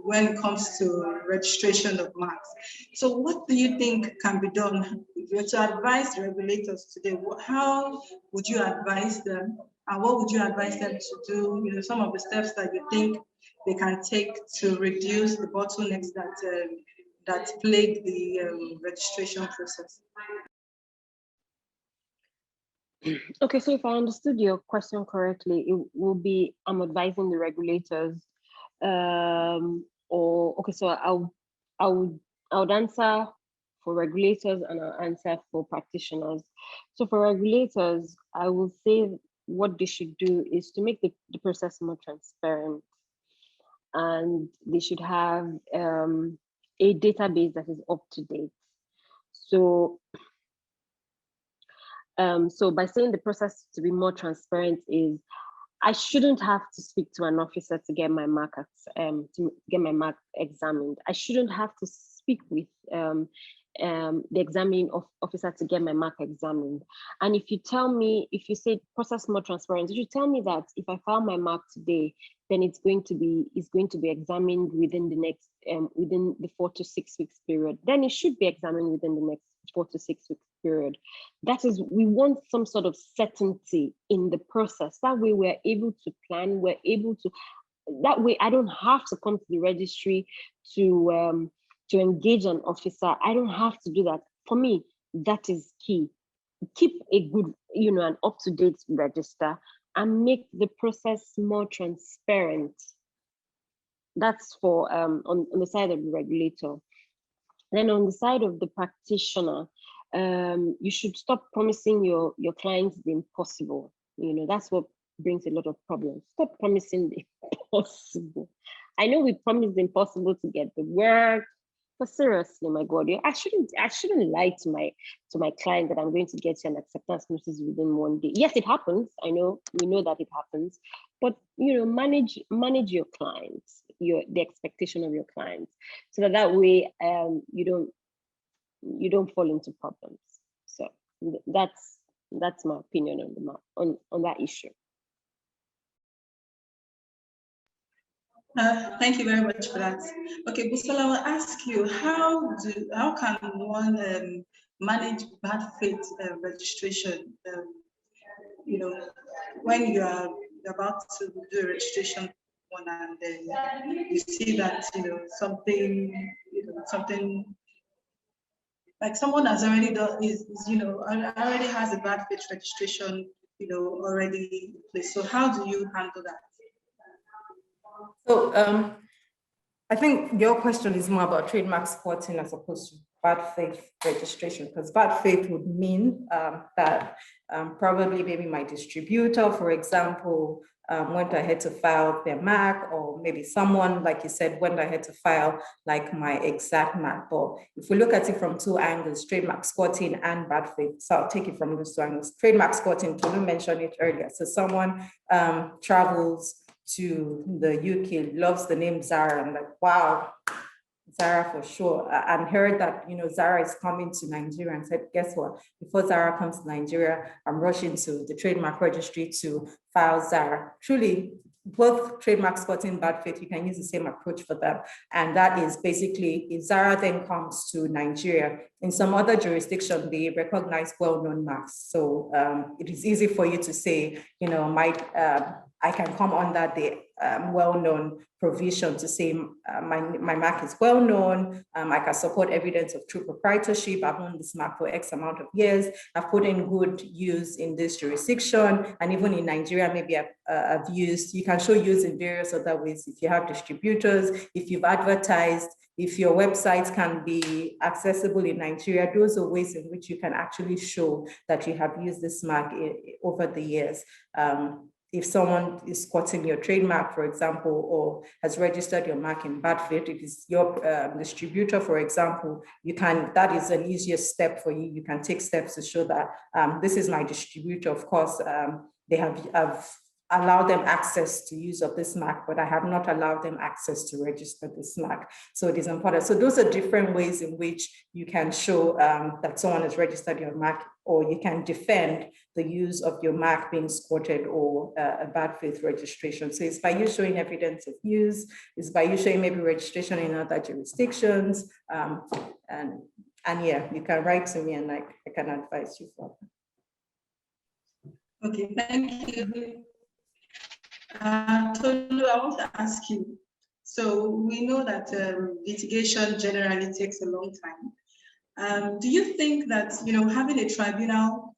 S1: when it comes to registration of marks. So what do you think can be done? If you were to advise regulators today, how would you advise them? And what would you advise them to do? Some of the steps that you think they can take to reduce the bottlenecks that plague the registration process.
S5: Okay, so if I understood your question correctly, it will be I'm advising the regulators, so I would answer for regulators and I'll answer for practitioners. So for regulators, I will say what they should do is to make the process more transparent, and they should have a database that is up to date. So by saying the process to be more transparent is, I shouldn't have to speak to an officer to get my mark examined. I shouldn't have to speak with the examining officer to get my mark examined. And if you say process more transparent, you should tell me that if I file my mark today, then it's going to be examined within the next within the 4 to 6 weeks period. Then it should be examined within the next 4 to 6 weeks period. That is, we want some sort of certainty in the process. That way we're able to plan, that way I don't have to come to the registry to engage an officer. I don't have to do that. For me, that is key. Keep a good, an up-to-date register and make the process more transparent. That's for on the side of the regulator. Then on the side of the practitioner, you should stop promising your clients the impossible. That's what brings a lot of problems. Stop promising the impossible. I know we promise the impossible to get the work, but seriously, my God, I shouldn't lie to my client that I'm going to get you an acceptance notice within 1 day. Yes, it happens. We know that it happens, but manage your clients, the expectation of your clients, so that way you don't fall into problems. So that's my opinion on that issue.
S1: Thank you very much for that. Okay, Busola, I will ask you, how can one manage bad faith registration? When you are about to do a registration one and then you see that something like someone has already done already has a bad faith registration already in place. So how do you handle that?
S6: So I think your question is more about trademark spotting as opposed to bad faith registration, because bad faith would mean that probably maybe my distributor, for example, went ahead to file their mark, or maybe someone, like you said, went ahead to file like my exact mark. But if we look at it from two angles, trademark spotting and bad faith, so I'll take it from those two angles. Trademark spotting, Tolu mentioned it earlier. So someone travels to the UK, loves the name Zara, and like, wow, Zara for sure, and heard that Zara is coming to Nigeria, and said, guess what? Before Zara comes to Nigeria, I'm rushing to the Trademark Registry to file Zara. Truly, both trademark spotting, bad faith, you can use the same approach for them. And that is basically, if Zara then comes to Nigeria, in some other jurisdiction, they recognize well-known marks. So it is easy for you to say, I can come under the well-known provision to say my mark is well-known, I can support evidence of true proprietorship, I've owned this mark for X amount of years, I've put in good use in this jurisdiction, and even in Nigeria, maybe I've used, you can show use in various other ways. If you have distributors, if you've advertised, if your website can be accessible in Nigeria, those are ways in which you can actually show that you have used this mark over the years. If someone is quoting your trademark, for example, or has registered your mark in bad faith, if it's your distributor, for example, that is an easier step for you. You can take steps to show that this is my distributor. Of course, they have allowed them access to use of this mark, but I have not allowed them access to register this mark. So it is important. So those are different ways in which you can show that someone has registered your mark, or you can defend the use of your mark being squatted or a bad faith registration. So it's by you showing evidence of use, it's by you showing maybe registration in other jurisdictions. And yeah, you can write to me and I can advise you further.
S1: Okay, thank you. Tolu, I want to ask you. So we know that litigation generally takes a long time. Do you think that having a tribunal,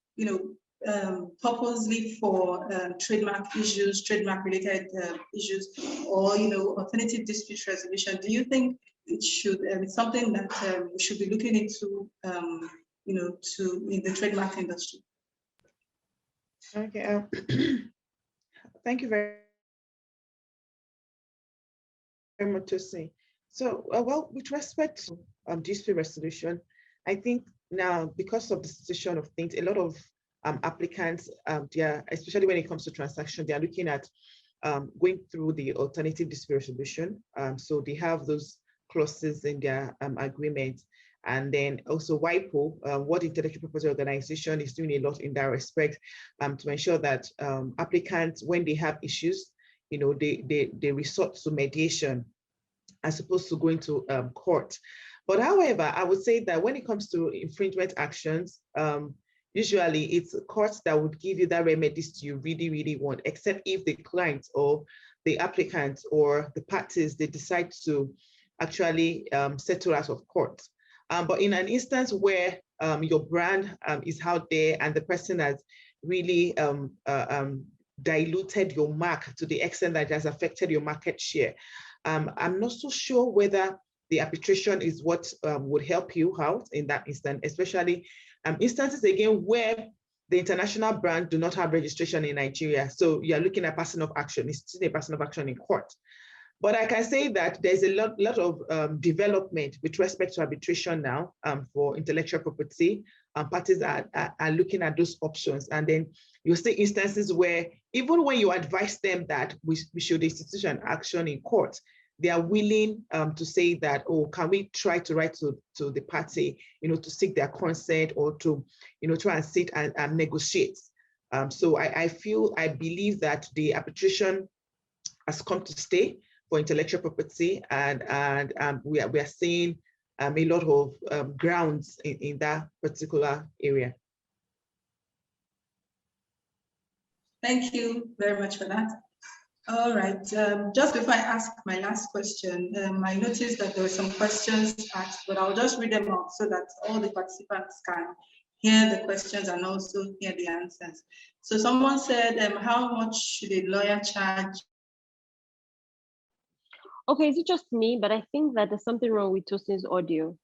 S1: purposely for trademark issues, trademark-related issues, or alternative dispute resolution, do you think it should something that we should be looking into, in the trademark industry?
S2: Okay. Thank you very much, Tosin. So, well, with respect to dispute resolution, I think now, because of the situation of things, a lot of applicants, especially when it comes to transaction, they are looking at going through the alternative dispute resolution. So they have those clauses in their agreement. And then also WIPO, World Intellectual Property Organization, is doing a lot in that respect to ensure that applicants, when they have issues, they resort to mediation as opposed to going to court. But however, I would say that when it comes to infringement actions, usually it's courts that would give you that remedies you really, really want, except if the client or the applicant or the parties, they decide to actually settle out of court. But in an instance where your brand is out there and the person has really diluted your mark to the extent that it has affected your market share, I'm not so sure whether the arbitration is what would help you out in that instance, especially instances again where the international brand do not have registration in Nigeria. So you're looking at person of action, it's still a person of action in court. But I can say that there's a lot of development with respect to arbitration now for intellectual property. Parties are looking at those options. And then you'll see instances where even when you advise them that we should institution action in court, they are willing to say that, oh, can we try to write to the party, to seek their consent or to, try and sit and negotiate. So I believe that the arbitration has come to stay for intellectual property, and we are seeing a lot of grounds in that particular area.
S1: Thank you very much for that. All right, just before I ask my last question, I noticed that there were some questions asked, but I'll just read them out so that all the participants can hear the questions and also hear the answers. So someone said, how much should a lawyer charge?
S5: Okay, is it just me? But I think that there's something wrong with Tosin's audio.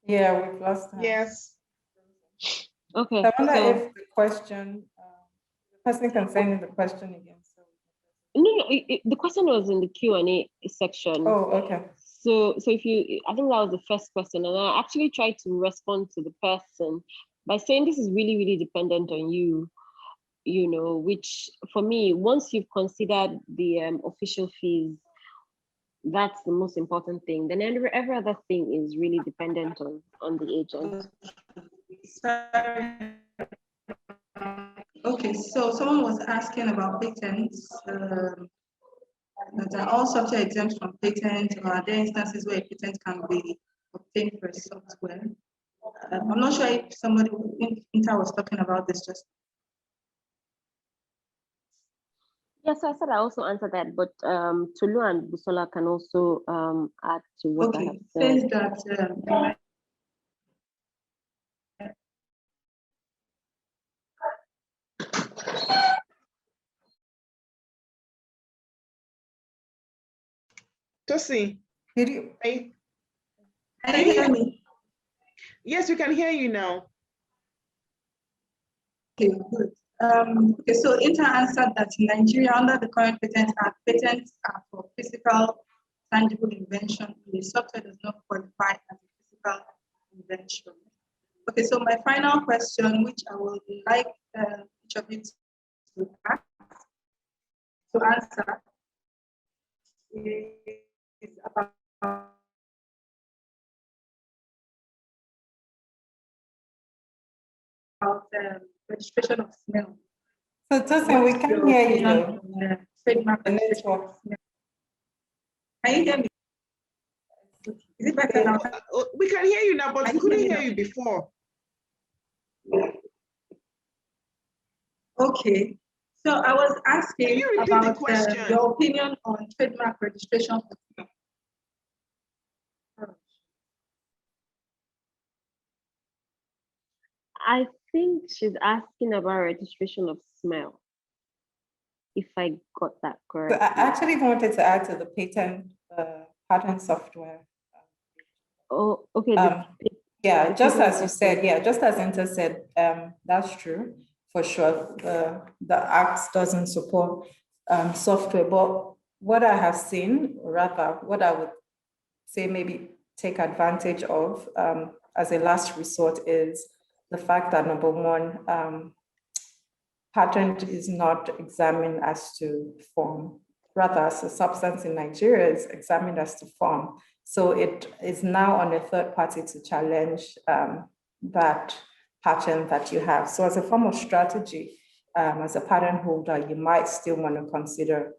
S6: Yeah, we've lost her.
S2: Yes.
S5: Okay.
S6: I wonder if the question, the person can send in the question again. So.
S5: No, the question was in the Q&A section.
S6: Oh, okay.
S5: So if I think that was the first question, and I actually tried to respond to the person by saying this is really, really dependent on you, which for me, once you've considered the official fees, that's the most important thing. Then every other thing is really dependent on the agent.
S1: Okay, so someone was asking about patents. That are all software exempt from patent, or are there instances where a patent can be obtained for software? I'm not sure if somebody in Inter was talking about this just.
S5: Yes, so I said I also answered that, but Tolu and Busola can also add to what I have said.
S1: Says that
S2: Tosin,
S6: Did you?
S1: Can you hear me?
S2: Yes, we can hear you now.
S1: Okay, good. Okay, so Inter answered that in Nigeria, under the current Patent Act, patents are for physical, tangible invention. The software does not qualify as a physical invention. Okay, so my final question, which I would like each of you to answer, is about registration of smell.
S6: So Tosin, we can't hear you though.
S1: Trademark
S6: The
S1: registration of
S6: network.
S1: smell. Can you hear me? Is it better now?
S2: We can hear you now, but we couldn't hear you before.
S1: Okay. So I was asking
S2: Can you repeat the
S1: about
S2: question?
S1: your opinion on trademark registration.
S5: I think she's asking about registration of smell, if I got that
S6: So
S5: correct.
S6: I actually wanted to add to the patent software.
S5: Oh, okay.
S6: Yeah, just as you said, yeah, just as Inter said, that's true for sure. The Act doesn't support software, but what I have seen, or rather, what I would say maybe take advantage of as a last resort is the fact that number one, patent is not examined as to form, rather as a substance in Nigeria is examined as to form. So it is now on a third party to challenge that patent that you have. So as a form of strategy, as a patent holder, you might still want to consider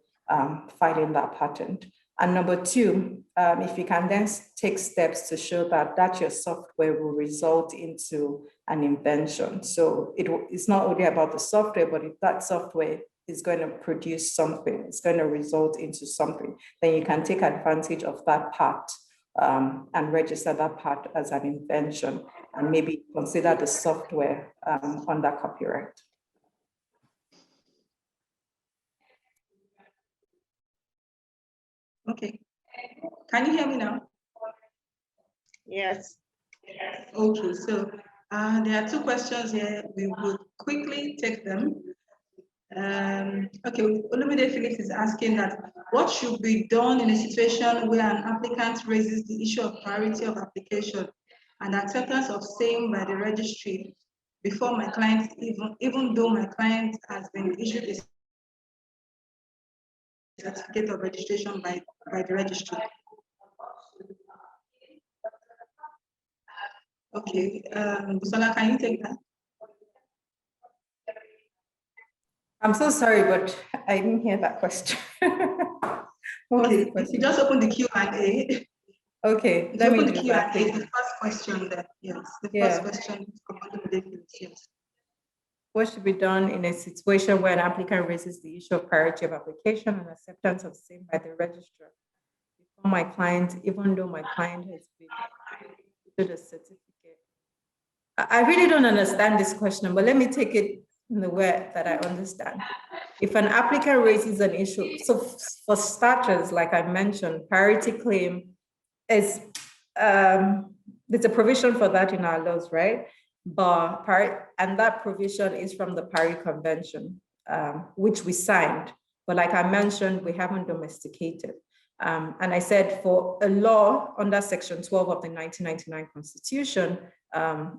S6: filing that patent. And number two, if you can then take steps to show that your software will result into an invention. So it's not only about the software, but if that software is going to produce something, it's going to result into something, then you can take advantage of that part and register that part as an invention and maybe consider the software under copyright.
S1: Okay. Can you hear me now?
S2: Yes.
S1: Okay, so there are two questions here. We will quickly take them. Okay, Olumide Felix is asking that what should be done in a situation where an applicant raises the issue of priority of application and acceptance of same by the registry before my client, even though my client has been issued a certificate of registration by the registry. Okay, Busola, can you take that?
S6: I'm so sorry, but I didn't hear that question.
S1: Okay, if you just open the Q&A.
S6: Okay, let me do that.
S1: The first question there, yes. The first question from yes.
S6: What should be done in a situation where an applicant raises the issue of priority of application and acceptance of same by the registrar before my client, even though my client has been issued a certificate? I really don't understand this question, but let me take it in the way that I understand. If an applicant raises an issue, so for starters, like I mentioned, priority claim is, there's a provision for that in our laws, right? And that provision is from the Paris Convention, which we signed. But like I mentioned, we haven't domesticated. And I said for a law under Section 12 of the 1999 Constitution,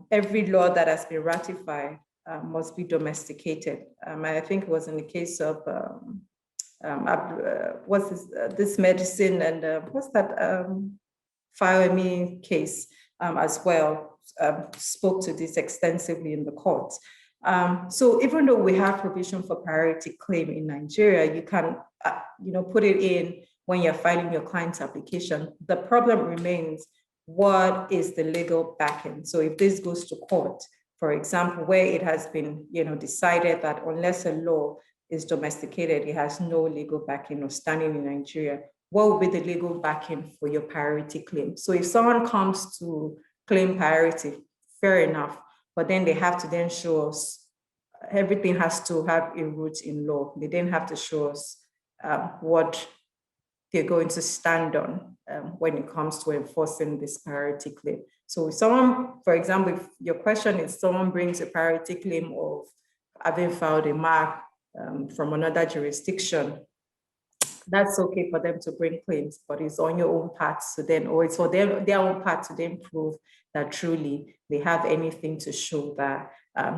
S6: every law that has been ratified must be domesticated. I think it was in the case of what's this medicine and what's that FIOME case as well, spoke to this extensively in the courts. So even though we have provision for priority claim in Nigeria, you can put it in when you're filing your client's application. The problem remains, what is the legal backing? So if this goes to court, for example, where it has been decided that unless a law is domesticated, it has no legal backing or standing in Nigeria, what will be the legal backing for your priority claim? So if someone comes to claim priority, fair enough, but then they have to then show us, everything has to have a root in law. They then have to show us what they're going to stand on when it comes to enforcing this priority claim. So if someone, for example, if your question is someone brings a priority claim of having filed a mark from another jurisdiction, that's okay for them to bring claims, but it's on your own part to then, or it's for their own part to then prove that truly they have anything to show that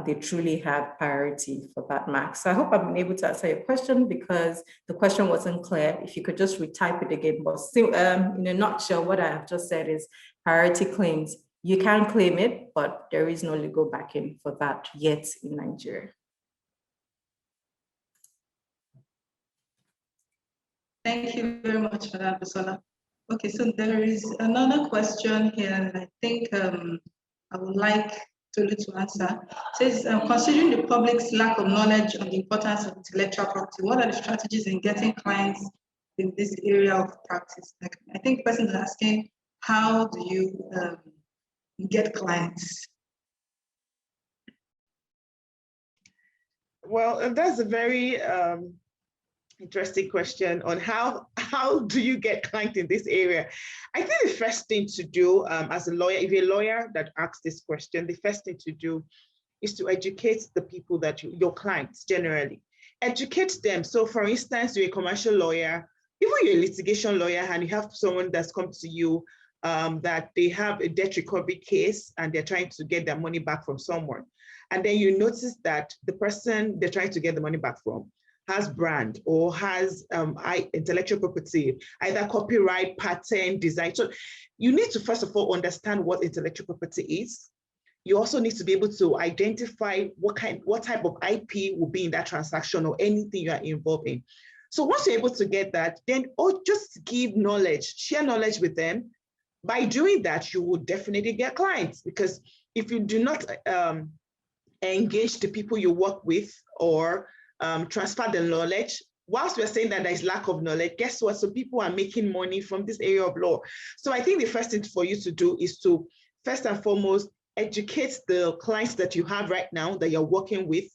S6: they truly have priority for that mark. So I hope I've been able to answer your question, because the question wasn't clear. If you could just retype it again, but still, in a nutshell, what I have just said is priority claims, you can claim it, but there is no legal backing for that yet in Nigeria.
S1: Thank you very much for that, Busola. Okay, so there is another question here, and I think I would like Tolu to answer. It says, considering the public's lack of knowledge on the importance of intellectual property, what are the strategies in getting clients in this area of practice? Like, I think the person is asking, how do you get clients?
S2: Well, that's a very interesting question on how do you get clients in this area. I think the first thing to do as a lawyer, if you're a lawyer that asks this question, the first thing to do is to educate the people that your clients generally. Educate them. So for instance, you're a commercial lawyer, even you're a litigation lawyer, and you have someone that's come to you that they have a debt recovery case and they're trying to get their money back from someone. And then you notice that the person they're trying to get the money back from has brand or has intellectual property, either copyright, patent, design. So you need to first of all understand what intellectual property is. You also need to be able to identify what type of IP will be in that transaction or anything you are involved in. So once you're able to get that, then just give knowledge, share knowledge with them. By doing that, you will definitely get clients, because if you do not engage the people you work with or transfer the knowledge, whilst we're saying that there's lack of knowledge, guess what? So people are making money from this area of law. So I think the first thing for you to do is to, first and foremost, educate the clients that you have right now that you're working with.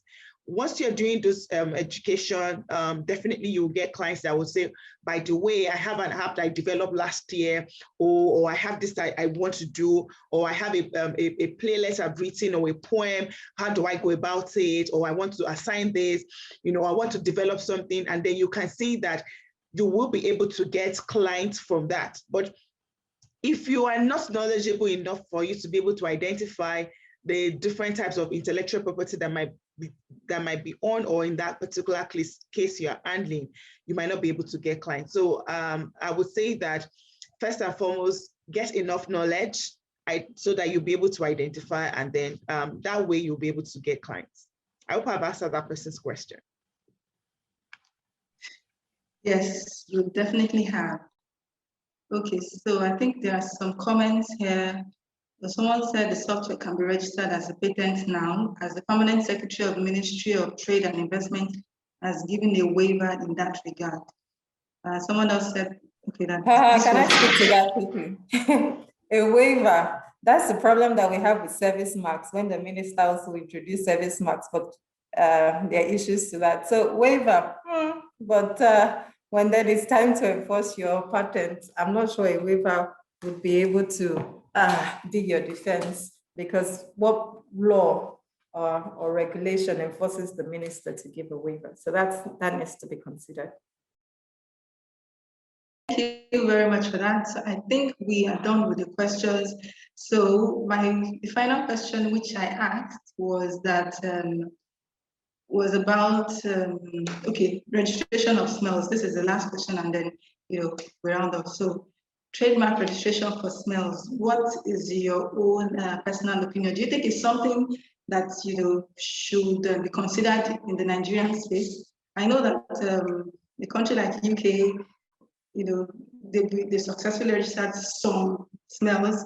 S2: Once you're doing this education, definitely you'll get clients that will say, by the way, I have an app that I developed last year, or I have this I want to do, or I have a playlist I've written, or a poem, how do I go about it? Or I want to assign this, I want to develop something. And then you can see that you will be able to get clients from that. But if you are not knowledgeable enough for you to be able to identify the different types of intellectual property that might be on, or in that particular case you are handling, you might not be able to get clients. So I would say that first and foremost, get enough knowledge so that you'll be able to identify, and then that way you'll be able to get clients. I hope I've answered that person's question.
S1: Yes, you definitely have. Okay, so I think there are some comments here. Someone said the software can be registered as a patent now, as the permanent secretary of the Ministry of Trade and Investment has given a waiver in that regard. Someone else said, okay, that.
S6: Can I speak to that quickly? A waiver. That's the problem that we have with service marks when the minister also introduced service marks, but there are issues to that. So waiver, but when then it's time to enforce your patent, I'm not sure a waiver would be able to be your defense, because what law or regulation enforces the minister to give a waiver? So that needs to be considered.
S1: Thank you very much for that. So I think we are done with the questions. So the final question which I asked was that was about registration of smells. This is the last question, and then we round off. So trademark registration for smells. What is your own personal opinion? Do you think it's something that should be considered in the Nigerian space? I know that a country like UK, they successfully registered some smells,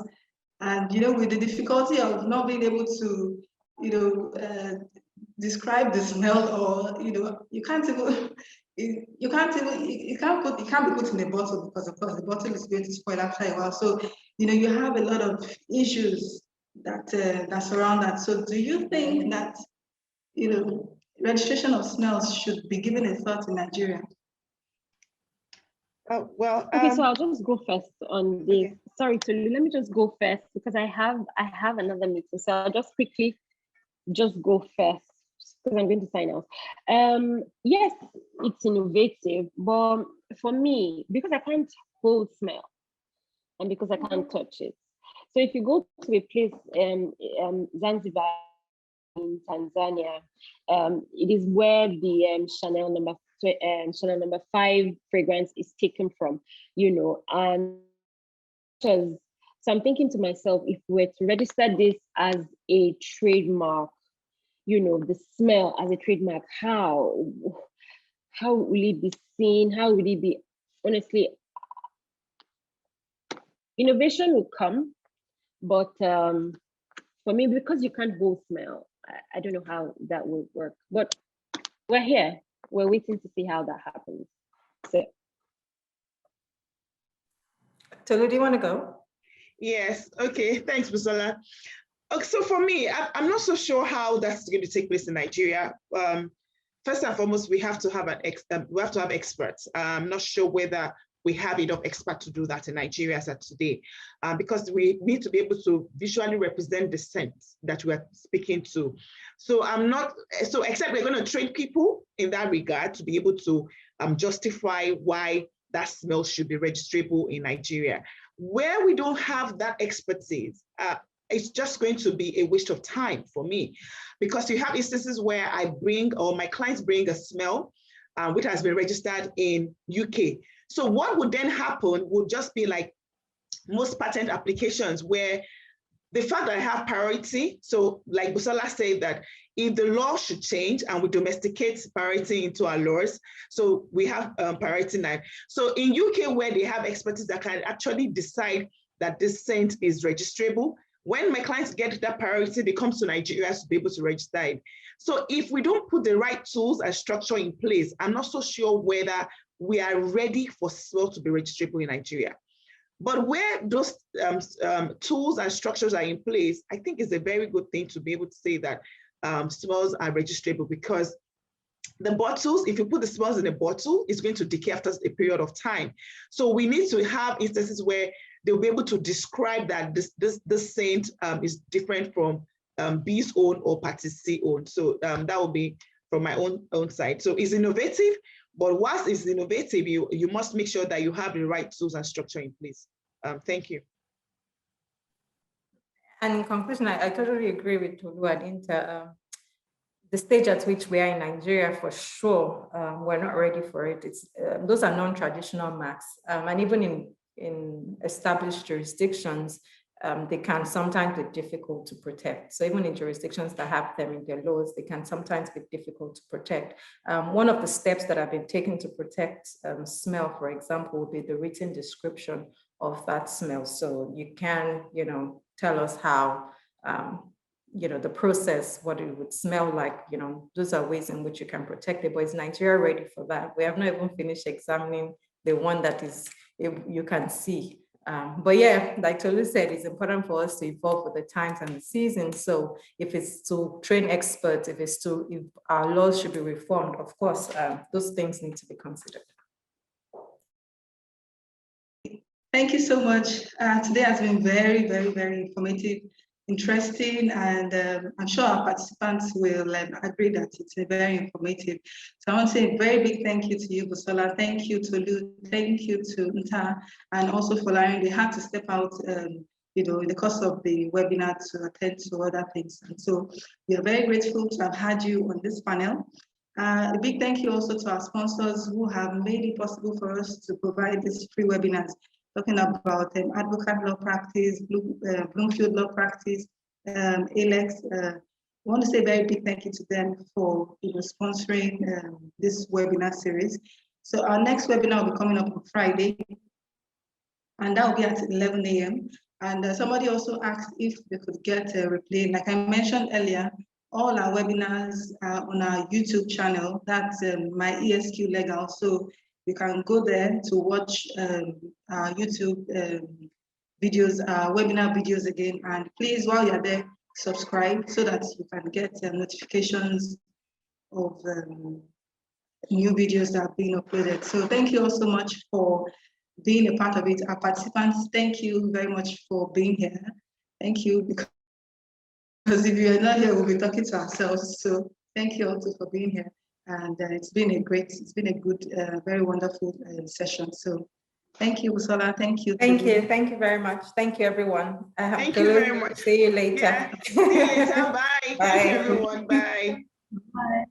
S1: and with the difficulty of not being able to describe the smell, or it can't be put in a bottle, because of course the bottle is going to spoil after a while. So you have a lot of issues that surround that. So do you think that registration of smells should be given a thought in Nigeria?
S5: Okay, so I'll just go first on this.
S2: Okay.
S5: Sorry, Tolu, let me just go first because I have another meeting. So I'll just quickly just go first because I'm going to sign out. Yes, it's innovative, but for me, because I can't hold smell and because I can't touch it. So if you go to a place, Zanzibar in Tanzania, it is where the Chanel number 5 fragrance is taken from, you know, and so I'm thinking to myself, if we were to register this as a trademark, you know, the smell as a trademark, how will it be seen? How will it be? Honestly, innovation will come, but for me, because you can't hold smell, I don't know how that will work. But we're here. We're waiting to see how that happens. So,
S6: Tolu, do you want to go?
S2: Yes. Okay. Thanks, Busola. Okay, so for me, I'm not so sure how that's going to take place in Nigeria. First and foremost, we have to have experts. I'm not sure whether we have enough experts to do that in Nigeria as of today, because we need to be able to visually represent the scent that we are speaking to. So except we're going to train people in that regard to be able to justify why that smell should be registrable in Nigeria. Where we don't have that expertise, it's just going to be a waste of time for me, because you have instances where I bring, or my clients bring a smell which has been registered in UK. So what would then happen would just be like most patent applications, where the fact that I have priority, so like Busola said, that if the law should change and we domesticate priority into our laws, so we have priority now. So in UK, where they have expertise that can actually decide that this scent is registrable, when my clients get that priority, they come to Nigeria to be able to register it. So if we don't put the right tools and structure in place, I'm not so sure whether we are ready for smell to be registrable in Nigeria. But where those tools and structures are in place, I think is a very good thing to be able to say that smells are registrable, because the bottles, if you put the smells in a bottle, it's going to decay after a period of time. So we need to have instances where they'll be able to describe that this scent is different from B's own or party C own. So that will be from my own side. So it's innovative, but whilst it's innovative, you must make sure that you have the right tools and structure in place. Thank you.
S6: And in conclusion, I totally agree with Tolu and Inter. The stage at which we are in Nigeria, for sure, we're not ready for it. Those are non-traditional marks, and even in established jurisdictions, they can sometimes be difficult to protect. So even in jurisdictions that have them in their laws, they can sometimes be difficult to protect. One of the steps that have been taken to protect smell, for example, would be the written description of that smell. So you can, tell us how, the process, what it would smell like, those are ways in which you can protect it. But is Nigeria ready for that? We have not even finished examining the one that is, you can see. But yeah, like Tolu said, it's important for us to evolve with the times and the seasons. So if it's to train experts, if our laws should be reformed, of course, those things need to be considered.
S1: Thank you so much. Today has been very, very, very informative, interesting, and I'm sure our participants will agree that it's very informative. So I want to say a very big thank you to you, Busola. Thank you to Lu. Thank you to Nta, and also for Lauren. They had to step out, in the course of the webinar to attend to other things. And so we are very grateful to have had you on this panel. A big thank you also to our sponsors who have made it possible for us to provide these free webinars, talking about advocate law practice, Bloomfield law practice, ALEX. I want to say a very big thank you to them for sponsoring this webinar series. So our next webinar will be coming up on Friday, and that will be at 11 a.m. And somebody also asked if they could get a replay. Like I mentioned earlier, all our webinars are on our YouTube channel. That's my ESQ Legal. So you can go there to watch our YouTube videos, webinar videos again. And please, while you're there, subscribe so that you can get notifications of new videos that are being uploaded. So thank you all so much for being a part of it. Our participants, thank you very much for being here. Thank you, because if you're not here, we'll be talking to ourselves. So thank you also for being here. And it's been a good, very wonderful session. So thank you, Usola. Thank you.
S6: Thank you very much. Thank you, everyone.
S2: Thank you very much.
S6: See you later.
S2: Yeah. See you later. Bye.
S6: Bye.
S2: Thank you, everyone. Bye.
S1: Bye.